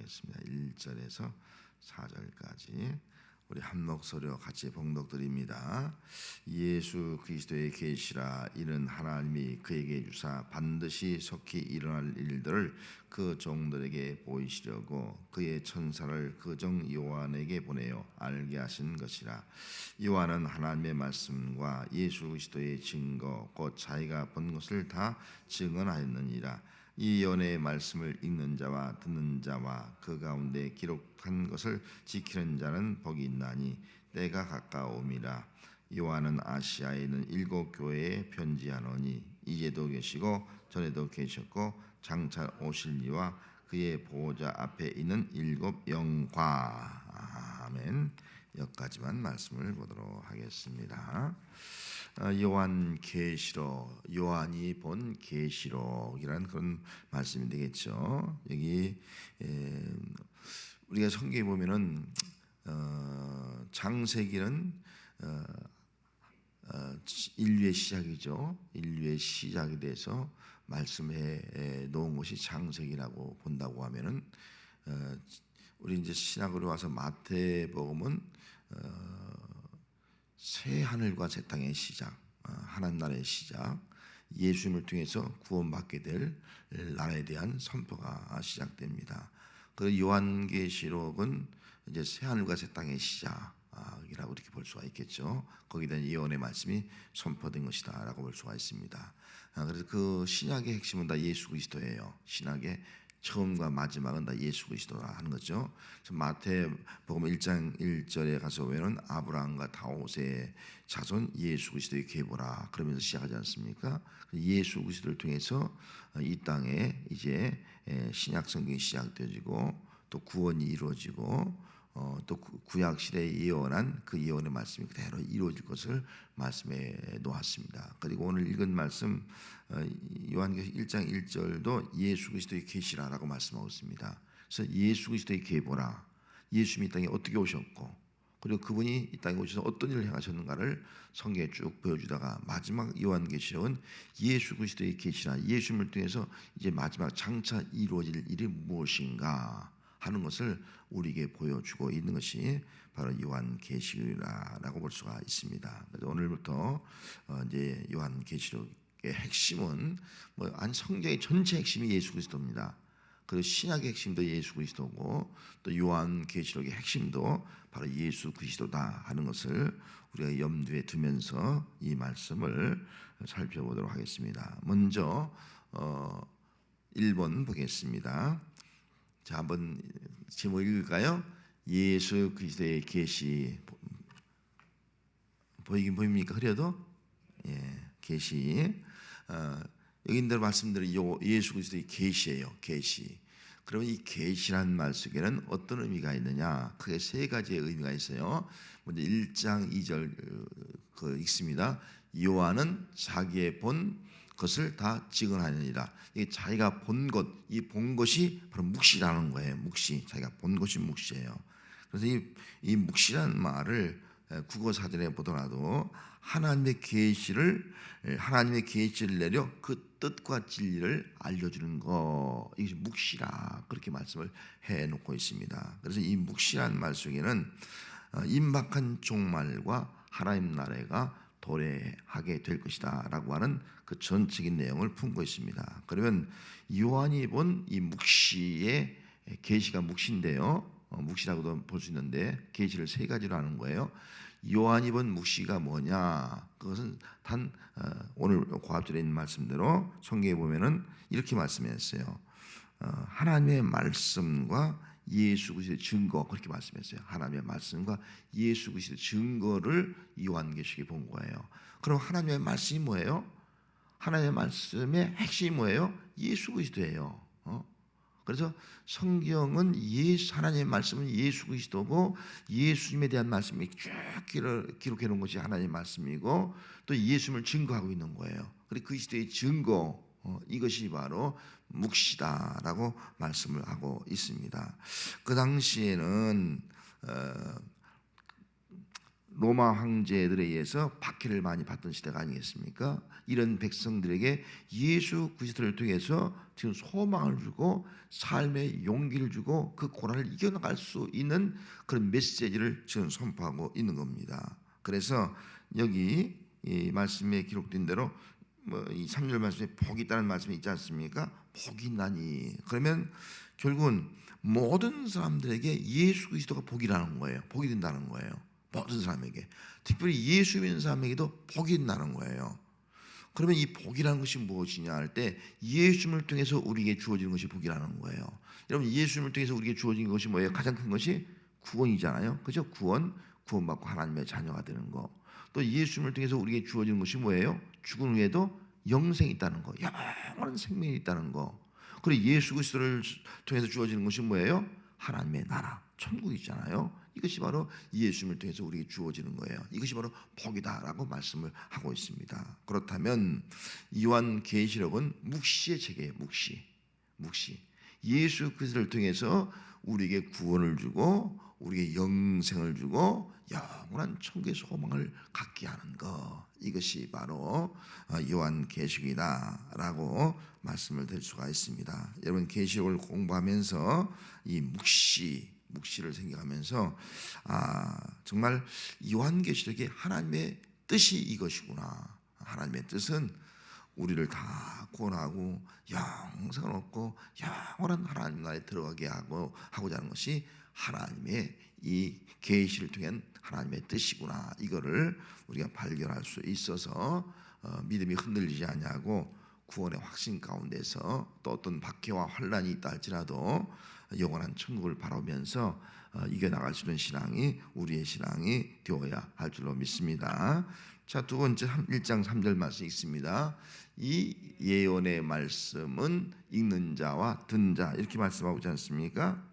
하겠습니다. 1절에서 4절까지 우리 한 목소리로 같이 봉독드립니다. 예수 그리스도의 계시라. 이는 하나님이 그에게 주사 반드시 속히 일어날 일들을 그 종들에게 보이시려고 그의 천사를 그 종 요한에게 보내어 알게 하신 것이라. 요한은 하나님의 말씀과 예수 그리스도의 증거 곧 자기가 본 것을 다 증언하였느니라. 이 예언의 말씀을 읽는 자와 듣는 자와 그 가운데 기록한 것을 지키는 자는 복이 있나니 때가 가까움이라. 요한은 아시아에 있는 7 교회에 편지하노니 이제도 계시고 전에도 계셨고 장차 오실 이와 그의 보호자 앞에 있는 7 영과. 아멘. 여기까지만 말씀을 보도록 하겠습니다. 요한 계시록, 요한이 본 계시록이라는 그런 말씀이 되겠죠. 여기 우리가 성경에 보면은 창세기는 인류의 시작이죠. 인류의 시작에 대해서 말씀해 놓은 것이 창세기라고 본다고 하면은 우리 이제 신학으로 와서 마태복음은 새 하늘과 새 땅의 시작, 하나님 나라의 시작, 예수님을 통해서 구원받게 될 나라에 대한 선포가 시작됩니다. 그 요한계시록은 이제 새 하늘과 새 땅의 시작이라고 이렇게 볼 수가 있겠죠. 거기에 대한 예언의 말씀이 선포된 것이다라고 볼 수가 있습니다. 그래서 그 신약의 핵심은 다 예수 그리스도예요. 신약의 처음과 마지막은 다 예수 그리스도라 하는 거죠. 마태복음 1장 1절에 가서 보면은 아브라함과 다윗의 자손 예수 그리스도의 계보라 그러면서 시작하지 않습니까? 예수 그리스도를 통해서 이 땅에 이제 신약 성경이 시작되어지고 또 구원이 이루어지고 또 구약 시대에 예언한 그 예언의 말씀이 그대로 이루어질 것을 말씀해 놓았습니다. 그리고 오늘 읽은 말씀 요한계시 1장 1절도 예수 그리스도의 계시라라고 말씀하고 있습니다. 그래서 예수 그리스도의 계보라. 예수님이 이 땅에 어떻게 오셨고 그리고 그분이 이 땅에 오셔서 어떤 일을 행하셨는가를 성경에 쭉 보여주다가 마지막 요한계시록은 예수 그리스도의 계시라. 예수님을 통해서 이제 마지막 장차 이루어질 일이 무엇인가 하는 것을 우리에게 보여주고 있는 것이 바로 요한계시라고 볼 수가 있습니다. 그래서 오늘부터 이제 요한계시록의 핵심은 성경의 전체 핵심이 예수 그리스도입니다. 그리고 신약의 핵심도 예수 그리스도고 또 요한계시록의 핵심도 바로 예수 그리스도다 하는 것을 우리가 염두에 두면서 이 말씀을 살펴보도록 하겠습니다. 먼저 1번 보겠습니다. 자, 한번 제목 읽을까요? 예수 그리스도의 계시. 보이긴 보입니까? 흐려도? 예, 계시. 여기인들 말씀드린 예수 그리스도의 계시예요. 계시. 그러면 이 계시란 말 속에는 어떤 의미가 있느냐? 크게 3가지의 의미가 있어요. 먼저 1장 2절 읽습니다. 요한은 자기의 본 것을 다 증언하느니라. 이게 자기가 본 것, 이 본 것이 바로 묵시라는 거예요. 묵시. 자기가 본 것이 묵시예요. 그래서 이 묵시라는 말을 국어 사전에 보더라도 하나님의 계시를 내려 그 뜻과 진리를 알려주는 거, 이것이 묵시라 그렇게 말씀을 해놓고 있습니다. 그래서 이 묵시라는 말 속에는 임박한 종말과 하나님 나라가 도래하게 될 것이다 라고 하는 그 전적인 내용을 품고 있습니다. 그러면 요한이 본 이 묵시의 계시가 묵시인데요. 묵시라고도 볼 수 있는데 계시를 3가지로 하는 거예요. 요한이 본 묵시가 뭐냐? 그것은 단 오늘 고합절에 있는 말씀대로 성경에 보면은 이렇게 말씀했어요. 하나님의 말씀과 예수 그리스도의 증거, 그렇게 말씀했어요. 하나님의 말씀과 예수 그리스도의 증거를 요한계시록에 본 거예요. 그럼 하나님의 말씀이 뭐예요? 하나님의 말씀의 핵심이 뭐예요? 예수 그리스도예요. 그래서 성경은 하나님의 말씀은 예수 그리스도고 예수님에 대한 말씀이 쭉 기록해 놓은 것이 하나님의 말씀이고 또 예수님을 증거하고 있는 거예요. 그리고 그리스도의 증거, 이것이 바로 묵시다라고 말씀을 하고 있습니다. 그 당시에는 로마 황제들에 의해서 박해를 많이 받던 시대가 아니겠습니까? 이런 백성들에게 예수 그리스도를 통해서 지금 소망을 주고 삶의 용기를 주고 그 고난을 이겨나갈 수 있는 그런 메시지를 지금 선포하고 있는 겁니다. 그래서 여기 이 말씀에 기록된 대로 이 3절 말씀에 복이 있다는 말씀이 있지 않습니까? 복이 있나니, 그러면 결국은 모든 사람들에게 예수 그리스도가 복이라는 거예요. 복이 된다는 거예요. 모든 사람에게, 특별히 예수 믿는 사람에게도 복이 있다는 거예요. 그러면 이 복이라는 것이 무엇이냐 할 때 예수님을 통해서 우리에게 주어지는 것이 복이라는 거예요. 여러분, 예수님을 통해서 우리에게 주어진 것이 뭐예요? 가장 큰 것이 구원이잖아요. 그죠? 구원받고 하나님의 자녀가 되는 거. 또 예수님을 통해서 우리에게 주어지는 것이 뭐예요? 죽은 후에도 영생이 있다는 거, 영원한 생명이 있다는 거. 그리고 예수 그리스도를 통해서 주어지는 것이 뭐예요? 하나님의 나라, 천국이 있잖아요. 이것이 바로 예수님을 통해서 우리에게 주어지는 거예요. 이것이 바로 복이다라고 말씀을 하고 있습니다. 그렇다면 요한계시록은 묵시의 책이에요. 묵시. 예수 그리스도를 통해서 우리에게 구원을 주고 우리에게 영생을 주고 영원한 천국의 소망을 갖게 하는 것, 이것이 바로 요한계시록이다라고 말씀을 드릴 수가 있습니다. 여러분, 계시록을 공부하면서 이 묵시를 생각하면서 정말 요한계시록이 하나님의 뜻이 이것이구나. 하나님의 뜻은 우리를 다 구원하고 영생을 얻고 영원한 하나님 나라에 들어가게 하고자 하는 것이 하나님의 이 계시를 통한 하나님의 뜻이구나. 이거를 우리가 발견할 수 있어서 믿음이 흔들리지 않냐고 구원의 확신 가운데서 또 어떤 박해와 환란이 있다 할지라도 영원한 천국을 바라보면서 이겨나갈 수 있는 신앙이 우리의 신앙이 되어야 할 줄로 믿습니다. 자, 두 번째 1장 3절 말씀 있습니다. 이 예언의 말씀은 읽는 자와 듣는 자, 이렇게 말씀하고 있지 않습니까?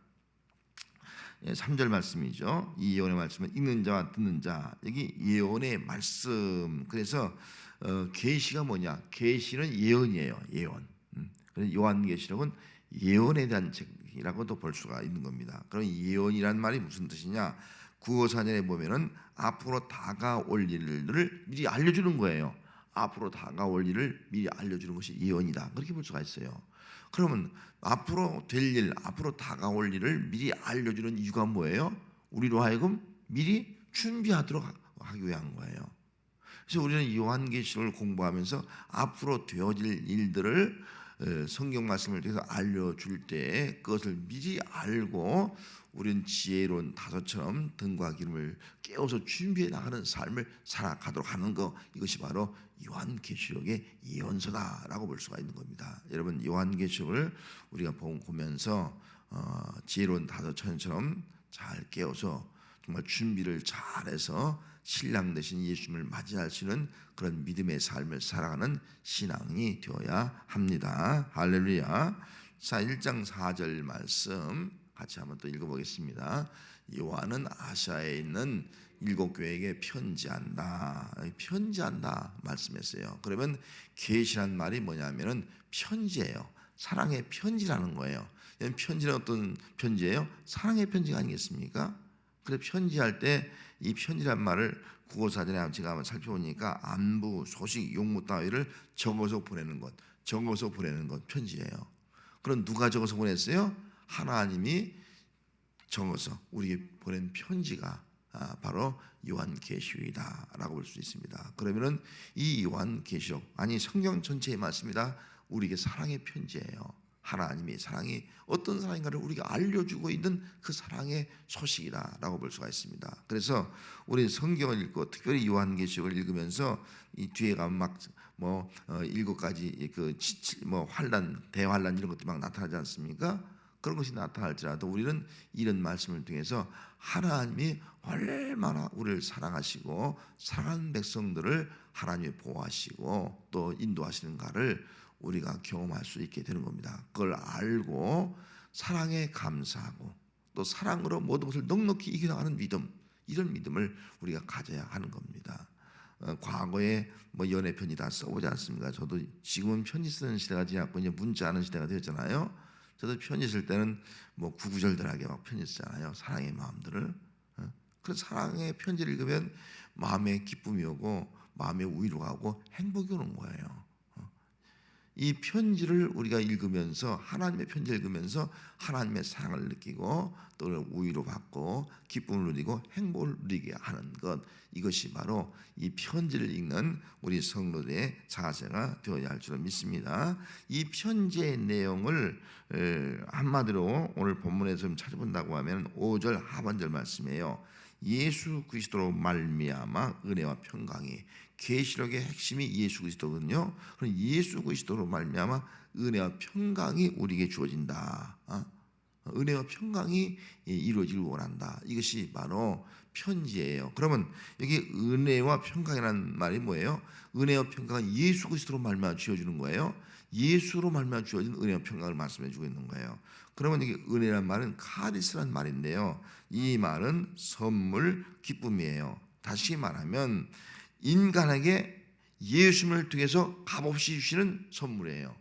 3절 말씀이죠. 이 예언의 말씀은 읽는 자와 듣는 자. 여기 예언의 말씀. 그래서 계시가 뭐냐? 계시는 예언이에요. 예언. 그래서 요한계시록은 예언에 대한 책이라고도 볼 수가 있는 겁니다. 그럼 예언이란 말이 무슨 뜻이냐? 국어사전에 보면은 앞으로 다가올 일을 미리 알려주는 거예요. 앞으로 다가올 일을 미리 알려주는 것이 예언이다. 그렇게 볼 수가 있어요. 그러면 앞으로 될 일, 앞으로 다가올 일을 미리 알려주는 이유가 뭐예요? 우리로 하여금 미리 준비하도록 하기 위한 거예요. 그래서 우리는 요한계시록을 공부하면서 앞으로 되어질 일들을 성경 말씀을 통해서 알려줄 때 그것을 미리 알고 우리는 지혜로운 다섯처럼 등과 기름을 깨워서 준비해 나가는 삶을 살아가도록 하는 것, 이것이 바로 요한계시록의 예언서다라고 볼 수가 있는 겁니다. 여러분, 요한계시록을 우리가 보면서 지혜로운 다섯처럼 잘 깨워서 정말 준비를 잘해서 신랑 되신 예수님을 맞이할 수 있는 그런 믿음의 삶을 살아가는 신앙이 되어야 합니다. 할렐루야. 자, 1장 4절 말씀 같이 한번 또 읽어보겠습니다. 요한은 아시아에 있는 7교회에게 편지한다 말씀했어요. 그러면 계시란 말이 뭐냐면은 편지예요. 사랑의 편지라는 거예요. 편지는 어떤 편지예요? 사랑의 편지가 아니겠습니까? 그래, 편지할 때 이 편지란 말을 국어사전에 제가 한번 살펴보니까 안부, 소식, 용무 따위를 적어서 보내는 것 편지예요. 그럼 누가 적어서 보냈어요? 하나님이 적어서 우리에게 보낸 편지가 바로 요한계시록이다라고 볼 수 있습니다. 그러면은 이 요한계시록, 아니 성경 전체의 말씀이다 우리에게 사랑의 편지예요. 하나님의 사랑이 어떤 사랑인가를 우리가 알려주고 있는 그 사랑의 소식이다라고 볼 수가 있습니다. 그래서 우리 성경을 읽고 특별히 요한계시록을 읽으면서 이 뒤에 가면 막 7가지 환란, 대환란 이런 것들이 막 나타나지 않습니까? 그런 것이 나타날지라도 우리는 이런 말씀을 통해서 하나님이 얼마나 우리를 사랑하시고 사랑하는 백성들을 하나님이 보호하시고 또 인도하시는가를 우리가 경험할 수 있게 되는 겁니다. 그걸 알고 사랑에 감사하고 또 사랑으로 모든 것을 넉넉히 이겨나가는 믿음, 이런 믿음을 우리가 가져야 하는 겁니다. 과거에 연애 편지 다 써보지 않습니까? 저도 지금은 편지 쓰는 시대가 지났고 이제 문자 하는 시대가 되었잖아요. 저도 편지 쓸 때는 구구절절하게 막 편지 쓰잖아요. 사랑의 마음들을. 그 사랑의 편지를 읽으면 마음에 기쁨이 오고 마음에 위로가 오고 행복이 오는 거예요. 이 편지를 우리가 읽으면서 하나님의 편지를 읽으면서 하나님의 사랑을 느끼고 또 위로 받고 기쁨을 누리고 행복을 누리게 하는 것, 이것이 바로 이 편지를 읽는 우리 성도들의 자세가 되어야 할 줄 믿습니다. 이 편지의 내용을 한마디로 오늘 본문에서 좀 찾아본다고 하면 5절 하반절 말씀이에요. 예수 그리스도로 말미암아 은혜와 평강이, 계시록의 핵심이 예수 그리스도거든요. 그럼 예수 그리스도로 말미암아 은혜와 평강이 우리에게 주어진다. 은혜와 평강이 이루어지길 원한다. 이것이 바로 편지예요. 그러면 여기 은혜와 평강이라는 말이 뭐예요? 은혜와 평강은 예수 그리스도로 말미암아 주어지는 거예요. 예수로 말미암아 주어진 은혜와 평강을 말씀해 주고 있는 거예요. 그러면 이게 은혜란 말은 카리스란 말인데요. 이 말은 선물, 기쁨이에요. 다시 말하면 인간에게 예수님을 통해서 값없이 주시는 선물이에요.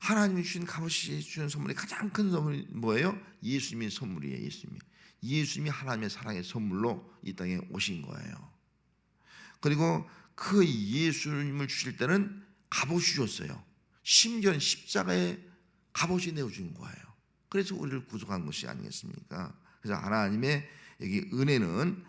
하나님이 주신 값없이 주시는 선물이 가장 큰 선물이 뭐예요? 예수님의 선물이에요. 예수님이 하나님의 사랑의 선물로 이 땅에 오신 거예요. 그리고 그 예수님을 주실 때는 값없이 주셨어요. 심지어는 십자가에 값없이 내어준 거예요. 그래서 우리를 구속한 것이 아니겠습니까? 그래서 하나님의 여기 은혜는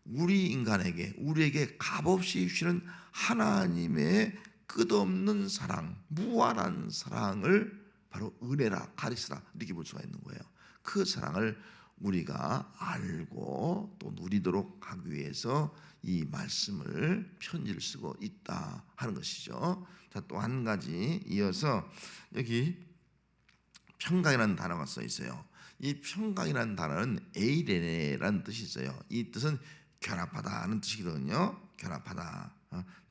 우리 인간에게, 우리에게 값없이 주시는 하나님의 끝없는 사랑, 무한한 사랑을 바로 은혜라, 카리스라 느껴볼 수가 있는 거예요. 그 사랑을 우리가 알고 또 누리도록 하기 위해서 이 말씀을, 편지를 쓰고 있다 하는 것이죠. 자, 또 한 가지 이어서 여기 평강이라는 단어가 써 있어요. 이 평강이라는 단어는 에이레네라는 뜻이 있어요. 이 뜻은 결합하다는 뜻이거든요. 결합하다,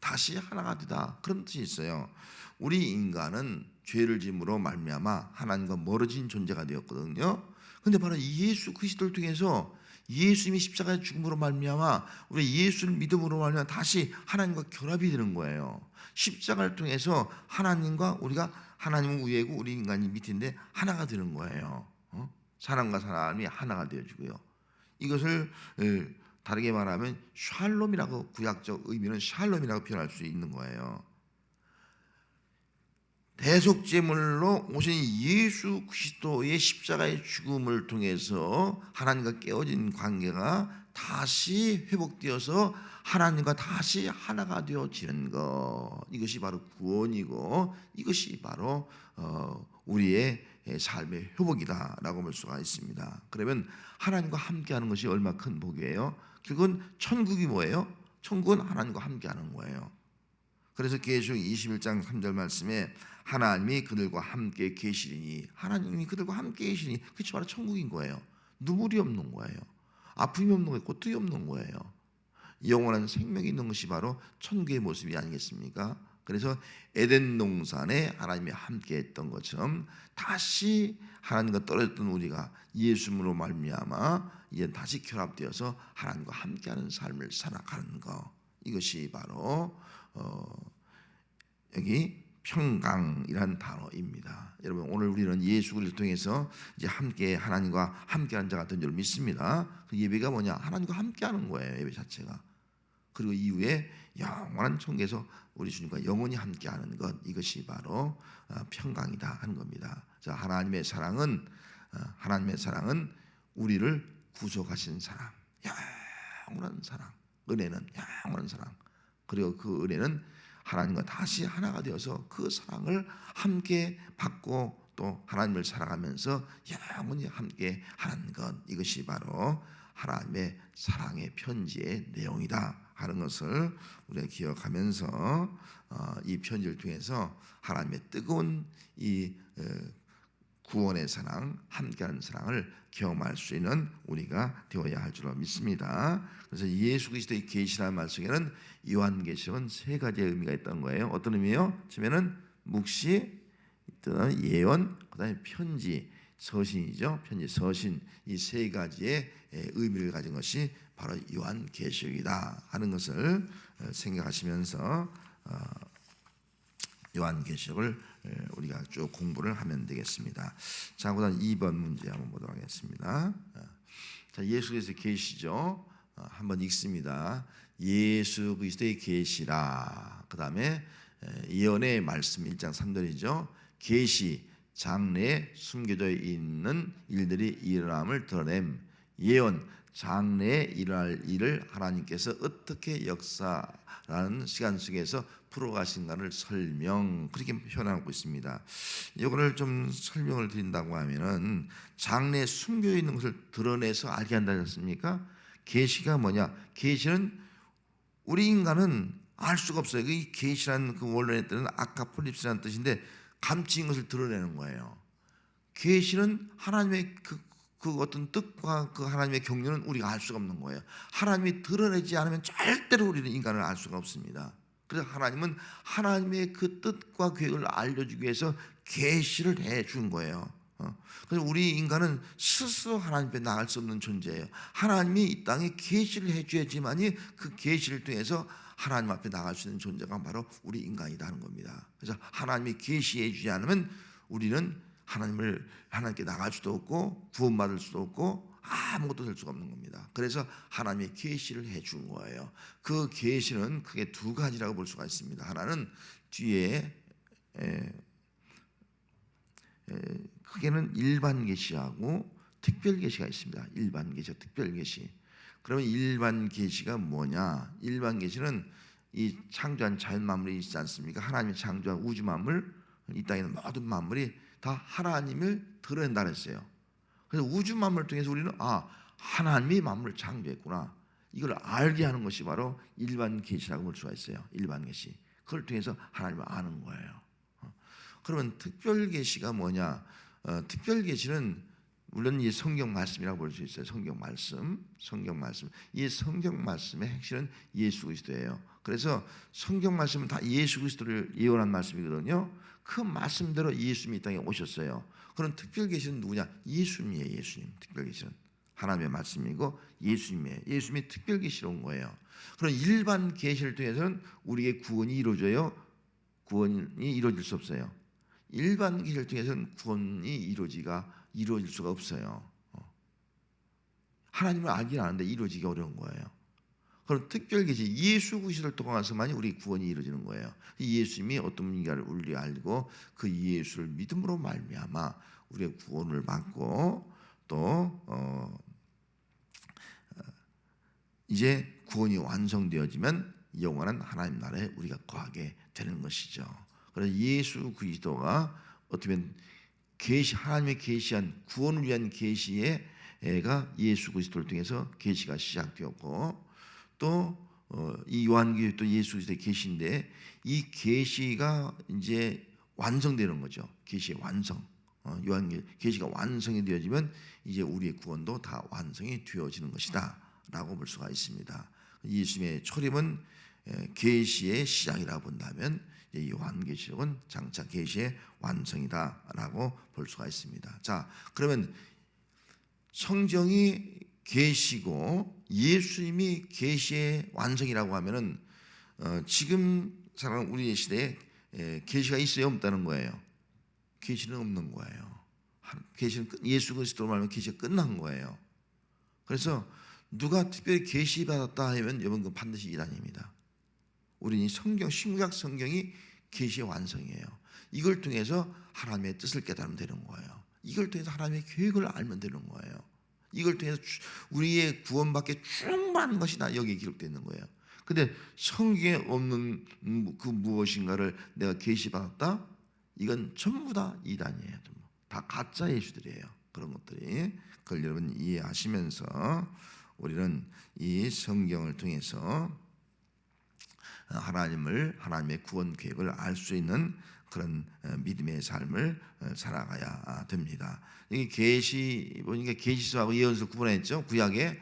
다시 하나가 되다, 그런 뜻이 있어요. 우리 인간은 죄를 지음으로 말미암아 하나님과 멀어진 존재가 되었거든요. 근데 바로 예수 그리스도를 통해서 예수님이 십자가의 죽음으로 말미암아 우리 예수를 믿음으로 말미암아 다시 하나님과 결합이 되는 거예요. 십자가를 통해서 하나님과 우리가, 하나님은 위에고 우리 인간이 밑인데 하나가 되는 거예요. 사람과 사람이 하나가 되어지고요. 이것을 다르게 말하면 샬롬이라고, 구약적 의미는 샬롬이라고 표현할 수 있는 거예요. 대속제물로 오신 예수 그리스도의 십자가의 죽음을 통해서 하나님과 깨어진 관계가 다시 회복되어서 하나님과 다시 하나가 되어지는 것, 이것이 바로 구원이고 이것이 바로 우리의 삶의 회복이다라고 볼 수가 있습니다. 그러면 하나님과 함께하는 것이 얼마나 큰 복이에요? 그건 천국이 뭐예요? 천국은 하나님과 함께하는 거예요. 그래서 계시록 21장 3절 말씀에 하나님이 그들과 함께 계시리니, 하나님이 그들과 함께 계시니, 그것이 바로 천국인 거예요. 눈물이 없는 거예요. 아픔이 없는 거예요. 고통이 없는 거예요. 영원한 생명이 있는 것이 바로 천국의 모습이 아니겠습니까? 그래서 에덴 동산에 하나님이 함께 했던 것처럼 다시 하나님과 떨어졌던 우리가 예수님으로 말미암아 이제 다시 결합되어서 하나님과 함께하는 삶을 살아가는 것, 이것이 바로 여기 평강이라는 단어입니다. 여러분, 오늘 우리는 예수 그리스도를 통해서 이제 함께 하나님과 함께하는 자가 된 줄 믿습니다. 그 예배가 뭐냐? 하나님과 함께하는 거예요. 예배 자체가. 그리고 이후에 영원한 천국에서 우리 주님과 영원히 함께하는 것, 이것이 바로 평강이다 하는 겁니다. 자, 하나님의 사랑은 우리를 구속하신 사랑, 영원한 사랑, 은혜는 영원한 사랑. 그리고 그 은혜는 하나님과 다시 하나가 되어서 그 사랑을 함께 받고 또 하나님을 살아가면서 영원히 함께 하는 것, 이것이 바로 하나님의 사랑의 편지의 내용이다 하는 것을 우리가 기억하면서 이 편지를 통해서 하나님의 뜨거운 이 구원의 사랑, 함께하는 사랑을 경험할 수 있는 우리가 되어야 할 줄로 믿습니다. 그래서 예수 그리스도의 계시라는 말 속에는 요한계시록은 세 가지의 의미가 있다는 거예요. 어떤 의미예요? 처음에는 묵시, 또는 예언, 그다음에 편지, 서신이죠. 편지, 서신, 이 세 가지의 의미를 가진 것이 바로 요한계시록이다 하는 것을 생각하시면서 요한계시록을 우리가 쭉 공부를 하면 되겠습니다. 자, 그다음 2번 문제 한번 보도록 하겠습니다. 자, 예수 그리스도의 계시죠. 한번 읽습니다. 예수 그리스도의 계시라. 그 다음에 예언의 말씀 1장 3절이죠. 계시 장래에 숨겨져 있는 일들이 일어남을 드러냄. 예언 장래에 일어날 일을 하나님께서 어떻게 역사라는 시간 속에서 풀어가신가를 설명, 그렇게 표현하고 있습니다. 이거를 좀 설명을 드린다고 하면은 장래에 숨겨 있는 것을 드러내서 알게 한다 했습니까? 계시가 뭐냐? 계시는 우리 인간은 알 수가 없어요. 이 계시라는 그 원론의 뜻은 아카폴립스라는 뜻인데 감추인 것을 드러내는 거예요. 계시는 하나님의 그 어떤 뜻과 그 하나님의 경륜은 우리가 알 수가 없는 거예요. 하나님이 드러내지 않으면 절대로 우리는 인간을 알 수가 없습니다. 그래서 하나님은 하나님의 그 뜻과 계획을 알려주기 위해서 계시를 해준 거예요. 그래서 우리 인간은 스스로 하나님 앞에 나갈 수 없는 존재예요. 하나님이 이 땅에 계시를 해줘야지만이 그 계시를 통해서 하나님 앞에 나갈 수 있는 존재가 바로 우리 인간이라는 겁니다. 그래서 하나님이 계시해 주지 않으면 우리는 하나님께 나갈 수도 없고 구원받을 수도 없고 아무것도 될 수가 없는 겁니다. 그래서 하나님의 계시를 해준 거예요. 그 계시는 크게 두 가지라고 볼 수가 있습니다. 하나는 뒤에 크게는 일반 계시하고 특별 계시가 있습니다. 일반 계시와 특별 계시. 그러면 일반 계시가 뭐냐? 일반 계시는 이 창조한 자연 만물이 있지 않습니까? 하나님이 창조한 우주 만물, 이 땅에 있는 모든 만물이 다 하나님을 드러낸다 그랬어요. 그래서 우주 만물을 통해서 우리는 하나님이 만물을 창조했구나, 이걸 알게 하는 것이 바로 일반 계시라고 볼 수가 있어요. 일반 계시. 그걸 통해서 하나님을 아는 거예요. 그러면 특별 계시가 뭐냐? 특별 계시는 물론 이 성경 말씀이라고 볼 수 있어요. 성경 말씀. 이 성경 말씀의 핵심은 예수 그리스도예요. 그래서 성경 말씀은 다 예수 그리스도를 예언한 말씀이거든요. 그 말씀대로 예수님이 이 땅에 오셨어요. 그런 특별 계시는 누구냐? 예수님이에요. 예수님. 특별 계시는 하나님의 말씀이고 예수님이에요. 예수님이 특별 계시로 온 거예요. 그런 일반 계시를 통해서는 우리의 구원이 이루어져요. 구원이 이루어질 수 없어요. 일반 계시를 통해서는 구원이 이루어질 수가 없어요. 하나님을 알긴 아는데 이루어지기 어려운 거예요. 그럼 특별 계시 예수 그리스도를 통해서만이 우리 구원이 이루어지는 거예요. 예수님이 어떤 분인가를 우리 알고 그 예수를 믿음으로 말미암아 우리의 구원을 받고 또 이제 구원이 완성되어지면 영원한 하나님 나라에 우리가 거하게 되는 것이죠. 그래서 예수 그리스도가 어떻게 보면 하나님의 계시한 구원을 위한 계시가 예수 그리스도를 통해서 계시가 시작되었고 또 이 요한계시도 또 예수 그리스도의 계시인데 이 계시가 이제 완성되는 거죠. 계시의 완성. 계시가 완성이 되어지면 이제 우리의 구원도 다 완성이 되어지는 것이다라고 볼 수가 있습니다. 예수님의 초림은 계시의 시작이라고 본다면 요한계시록은 장차 계시의 완성이다라고 볼 수가 있습니다. 자, 그러면 성경이 계시고 예수님이 계시의 완성이라고 하면은 지금 살아가는 우리의 시대에 계시가 있어요, 없다는 거예요? 계시는 없는 거예요. 계시는 예수 그리스도로 말하면 계시가 끝난 거예요. 그래서 누가 특별히 계시 받았다 하면 여러분 그 반드시 이단입니다. 우리는 신구약 성경이 계시의 완성이에요. 이걸 통해서 하나님의 뜻을 깨달으면 되는 거예요. 이걸 통해서 하나님의 계획을 알면 되는 거예요. 이걸 통해서 우리의 구원받게 충분한 것이 다 여기에 기록되어 있는 거예요. 근데 성경에 없는 그 무엇인가를 내가 계시받았다? 이건 전부 다 이단이에요. 다 가짜 예수들이에요. 그런 것들이. 그걸 여러분 이해하시면서 우리는 이 성경을 통해서 하나님의 구원 계획을 알 수 있는 그런 믿음의 삶을 살아가야 됩니다. 여기 계시 보니까 계시서하고 예언서 구분했죠. 구약에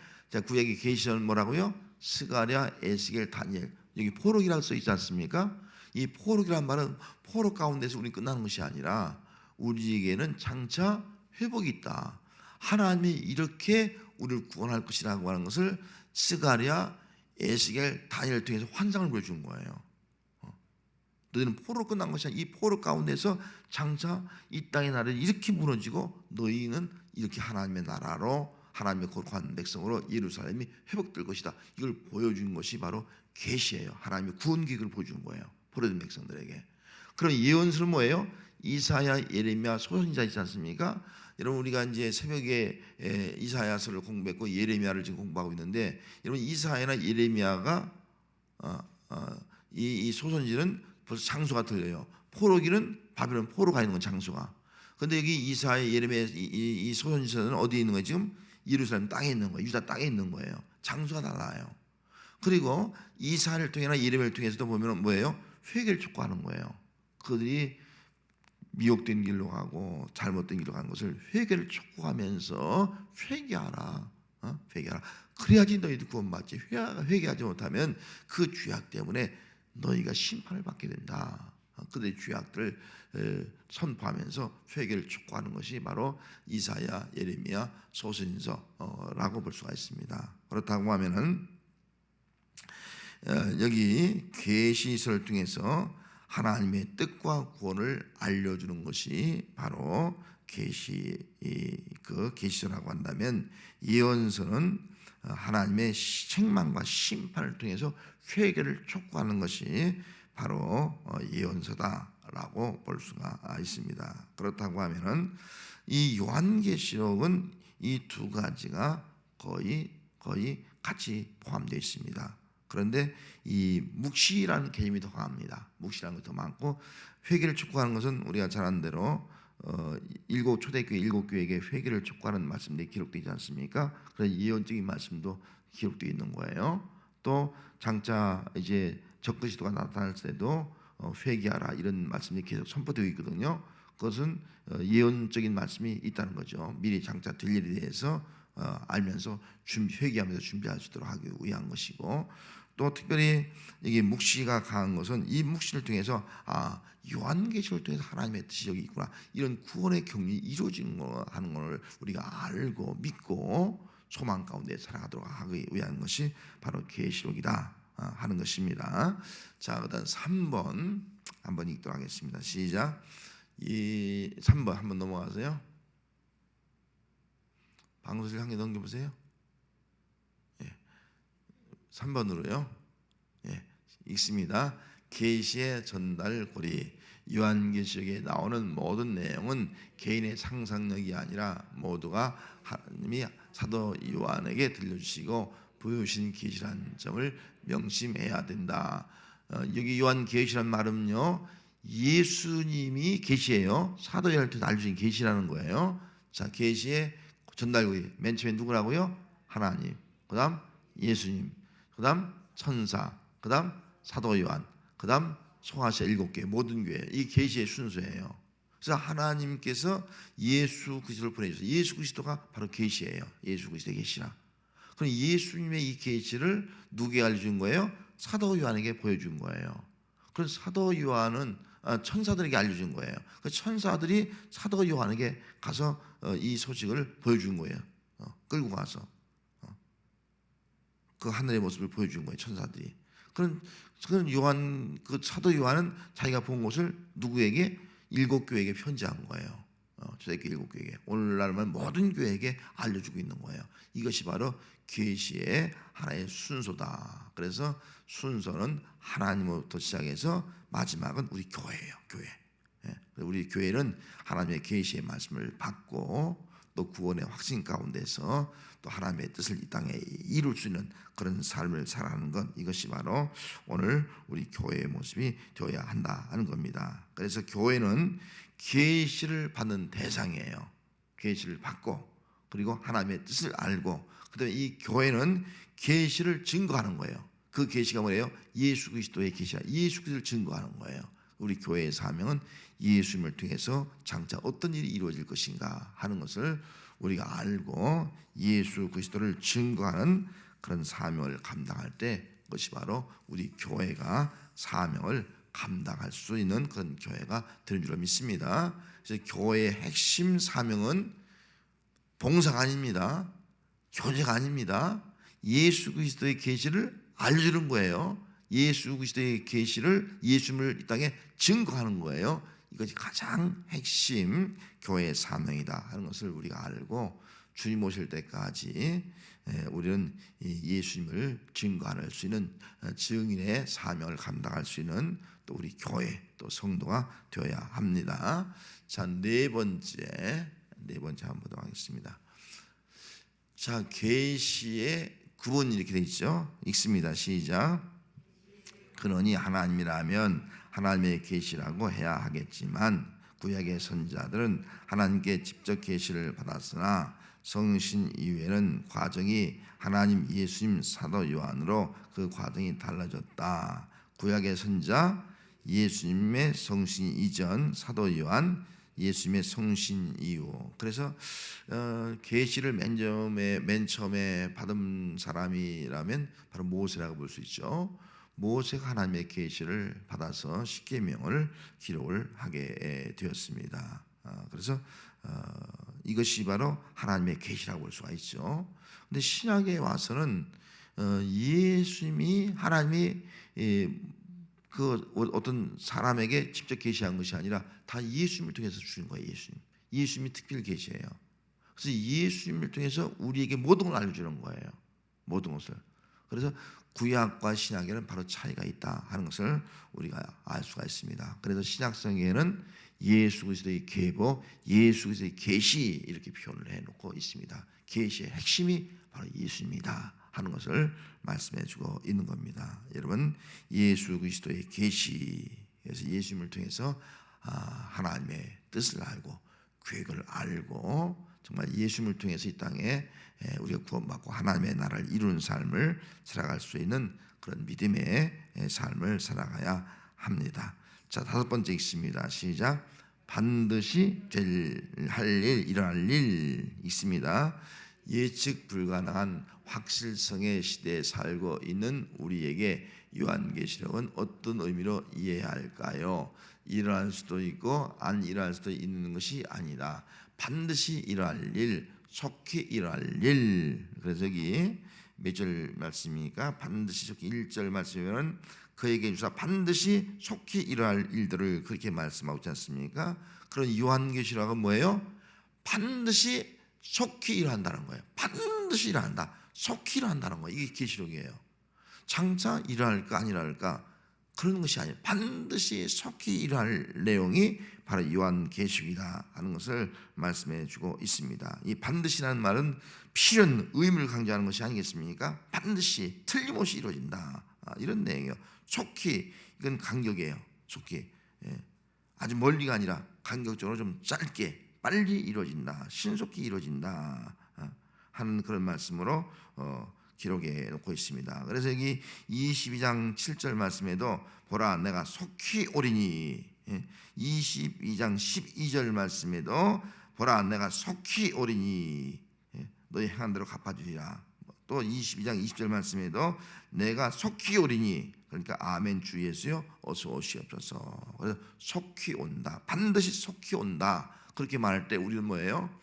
계시서는 뭐라고요? 스가랴, 에스겔, 다니엘. 여기 포록이라고 써 있지 않습니까? 이 포록이란 말은 포록 가운데서 우리 끝나는 것이 아니라 우리에게는 장차 회복이 있다. 하나님이 이렇게 우리를 구원할 것이라고 하는 것을 스가랴, 에스겔, 다니엘을 통해서 환상을 보여준 거예요. 너희는 포로 끝난 것이 아니라 이 포로 가운데서 장차 이 땅의 나라를 이렇게 무너지고 너희는 이렇게 하나님의 나라로 하나님의 거룩한 백성으로 예루살렘이 회복될 것이다. 이걸 보여준 것이 바로 계시예요. 하나님의 구원 계획을 보여준 거예요. 포로된 백성들에게. 그럼 예언서는 뭐예요? 이사야, 예레미야, 소선지자 있지 않습니까? 여러분 우리가 이제 새벽에 이사야서를 공부했고 예레미야를 지금 공부하고 있는데, 여러분 이사야나 예레미야가 이 소선지는 벌써 장소가 틀려요. 포로기는 바벨론 포로가 있는 건 장소가. 근데 여기 이사야, 예레미야 이 소선지서는 어디에 있는 거예요? 지금 예루살렘 땅에 있는 거예요. 유다 땅에 있는 거예요. 장소가 달라요. 그리고 이사야를 통해나 예레미야를 통해서도 보면 뭐예요? 회개를 촉구하는 거예요. 그들이 미혹된 길로 가고 잘못된 길로 가는 것을 회개를 촉구하면서 회개하라. 회개하라. 그래야지 너희들 구원받지. 회개하지 못하면 그 죄악 때문에 너희가 심판을 받게 된다. 그들의 죄악들을 선포하면서 회개를 촉구하는 것이 바로 이사야, 예레미야, 소선지서라고 볼 수가 있습니다. 그렇다고 하면은 여기 계시서를 통해서 하나님의 뜻과 구원을 알려주는 것이 바로 계시서라고 한다면, 예언서는 하나님의 책망과 심판을 통해서 회개를 촉구하는 것이 바로 예언서다라고 볼 수가 있습니다. 그렇다고 하면은 이 요한계시록은 이 두 가지가 거의 같이 포함되어 있습니다. 그런데 이 묵시라는 개념이 더 강합니다. 묵시라는 것이 더 많고, 회개를 촉구하는 것은 우리가 잘 아는 대로 초대교회 7교회에게 회개를 촉구하는 말씀들이 기록되지 않습니까? 그래서 예언적인 말씀도 기록되어 있는 거예요. 또 장차 이제 적그리스도가 나타날 때도 회개하라 이런 말씀이 계속 선포되어 있거든요. 그것은 예언적인 말씀이 있다는 거죠. 미리 장차 될 일에 대해서 알면서 회개하면서 준비할 수 있도록 하기 위한 것이고, 또 특별히 이게 묵시가 강한 것은 이 묵시를 통해서 요한계시를 통해서 하나님의 뜻이 여기 있구나, 이런 구원의 경륜이 이루어지는 거 하는 것을 우리가 알고 믿고 소망 가운데 살아가도록 하기 위한 것이 바로 계시록이다 하는 것입니다. 자, 그다음 3번 한번 읽도록 하겠습니다. 시작. 이 3번 한번 넘어가세요. 방송실 한 개 넘겨보세요. 3번으로요. 읽습니다. 계시의 전달고리. 요한계시록에 나오는 모든 내용은 개인의 상상력이 아니라 모두가 하나님이 사도 요한에게 들려주시고 보여주신 계시라는 점을 명심해야 된다. 여기 요한계시란 말은요, 예수님이 계시예요. 사도 요한한테 알려주신 계시라는 거예요. 자, 계시의 전달고리. 맨 처음에 누구라고요? 하나님. 그다음 예수님. 그다음 천사. 그다음 사도 요한. 그다음 소아시아 7개 모든 교회. 이 계시의 순서예요. 그래서 하나님께서 예수 그리스도를 보내주셔서 예수 그리스도가 바로 계시예요. 예수 그리스도의 계시라. 그럼 예수님의 이 계시를 누구에게 알려준 거예요? 사도 요한에게 보여준 거예요. 그래서 사도 요한은 천사들에게 알려준 거예요. 그 천사들이 사도 요한에게 가서 이 소식을 보여준 거예요. 끌고 가서 그 하늘의 모습을 보여준 거예요. 천사들이. 그런 요한, 그 사도 요한은 자기가 본 것을 누구에게? 7교회에게 편지한 거예요. 초대교회 7교회에게. 오늘날만 모든 교회에게 알려주고 있는 거예요. 이것이 바로 계시의 하나의 순서다. 그래서 순서는 하나님으로부터 시작해서 마지막은 우리 교회예요. 교회. 우리 교회는 하나님의 계시의 말씀을 받고 또 구원의 확신 가운데서 또 하나님의 뜻을 이 땅에 이룰 수 있는 그런 삶을 살아가는 것, 이것이 바로 오늘 우리 교회의 모습이 되어야 한다 하는 겁니다. 그래서 교회는 계시를 받는 대상이에요. 계시를 받고 그리고 하나님의 뜻을 알고, 그다음에 이 교회는 계시를 증거하는 거예요. 그 계시가 뭐예요? 예수 그리스도의 계시라. 예수 그리스도를 증거하는 거예요. 우리 교회의 사명은 예수님을 통해서 장차 어떤 일이 이루어질 것인가 하는 것을 우리가 알고 예수 그리스도를 증거하는 그런 사명을 감당할 때, 그것이 바로 우리 교회가 사명을 감당할 수 있는 그런 교회가 되는 줄로 믿습니다. 그래서 교회의 핵심 사명은 봉사가 아닙니다. 교제가 아닙니다. 예수 그리스도의 계시를 알려주는 거예요. 예수 그리스도의 계시를, 예수님을 이 땅에 증거하는 거예요. 이것이 가장 핵심 교회의 사명이다 하는 것을 우리가 알고 주님 오실 때까지 우리는 예수님을 증거할 수 있는 증인의 사명을 감당할 수 있는 또 우리 교회 또 성도가 되어야 합니다. 자, 네 번째 한번 보도록 하겠습니다. 자, 계시의 구분이 이렇게 되어 있죠. 읽습니다. 시작. 그러니 하나님이라면 하나님의 계시라고 해야 하겠지만 구약의 선지자들은 하나님께 직접 계시를 받았으나 성신 이후에는 과정이 하나님 예수님 사도 요한으로 그 과정이 달라졌다. 구약의 선지자 예수님의 성신 이전 사도 요한 예수님의 성신 이후. 그래서 계시를 맨 처음에 받은 사람이라면 바로 모세라고 볼 수 있죠. 모세가 하나님의 계시를 받아서 십계명을 기록을 하게 되었습니다. 그래서 이것이 바로 하나님의 계시라고 볼 수가 있죠. 근데 신약에 와서는 예수님이 하나님이 그 어떤 사람에게 직접 계시한 것이 아니라 다 예수님을 통해서 주신 거예요. 예수님이 특별 계시예요. 그래서 예수님을 통해서 우리에게 모든 걸 알려주는 거예요. 모든 것을. 그래서 구약과 신약에는 바로 차이가 있다 하는 것을 우리가 알 수가 있습니다. 그래서 신약성경에는 예수 그리스도의 계보, 예수 그리스도의 계시 이렇게 표현을 해놓고 있습니다. 계시의 핵심이 바로 예수입니다 하는 것을 말씀해주고 있는 겁니다. 여러분, 예수 그리스도의 계시, 그래서 예수님을 통해서 하나님의 뜻을 알고 계획을 알고 정말 예수님을 통해서 이 땅에 우리가 구원받고 하나님의 나라를 이루는 삶을 살아갈 수 있는 그런 믿음의 삶을 살아가야 합니다. 자, 다섯 번째 있습니다. 시작. 반드시 할 일, 일어날 일 있습니다. 예측 불가능한 확실성의 시대에 살고 있는 우리에게 요한계시록은 어떤 의미로 이해해야 할까요? 일어날 수도 있고 안 일어날 수도 있는 것이 아니라 반드시 일어날 일, 속히 일어날 일. 그래서 여기 몇 절 말씀이니까 반드시 속히 1절 말씀이면 그에게 주사 반드시 속히 일어날 일들을 그렇게 말씀하고 있지 않습니까? 그런 요한계시록은 뭐예요? 반드시 속히 일어난다는 거예요. 반드시 일어난다. 속히 일어난다는 거예요. 이게 계시록이에요. 장차 일어날까 안 일어날까 그런 것이 아니에요. 반드시 속히 일어날 내용이 바로 요한계시록이다 하는 것을 말씀해 주고 있습니다. 이 반드시라는 말은 필연, 의무를 강조하는 것이 아니겠습니까? 반드시 틀림없이 이루어진다 이런 내용이에요. 속히, 이건 간격이에요. 속히, 아주 멀리가 아니라 간격적으로 좀 짧게 빨리 이루어진다, 신속히 이루어진다 하는 그런 말씀으로 기록해 놓고 있습니다. 그래서 여기 22장 7절 말씀에도 보라 내가 속히 오리니, 22장 12절 말씀에도 보라 내가 속히 오리니 너희 행한 대로 갚아주리라. 또 22장 20절 말씀에도 내가 속히 오리니, 그러니까 아멘 주 예수여 어서 오시옵소서. 그래서 속히 온다, 반드시 속히 온다 그렇게 말할 때 우리는 뭐예요?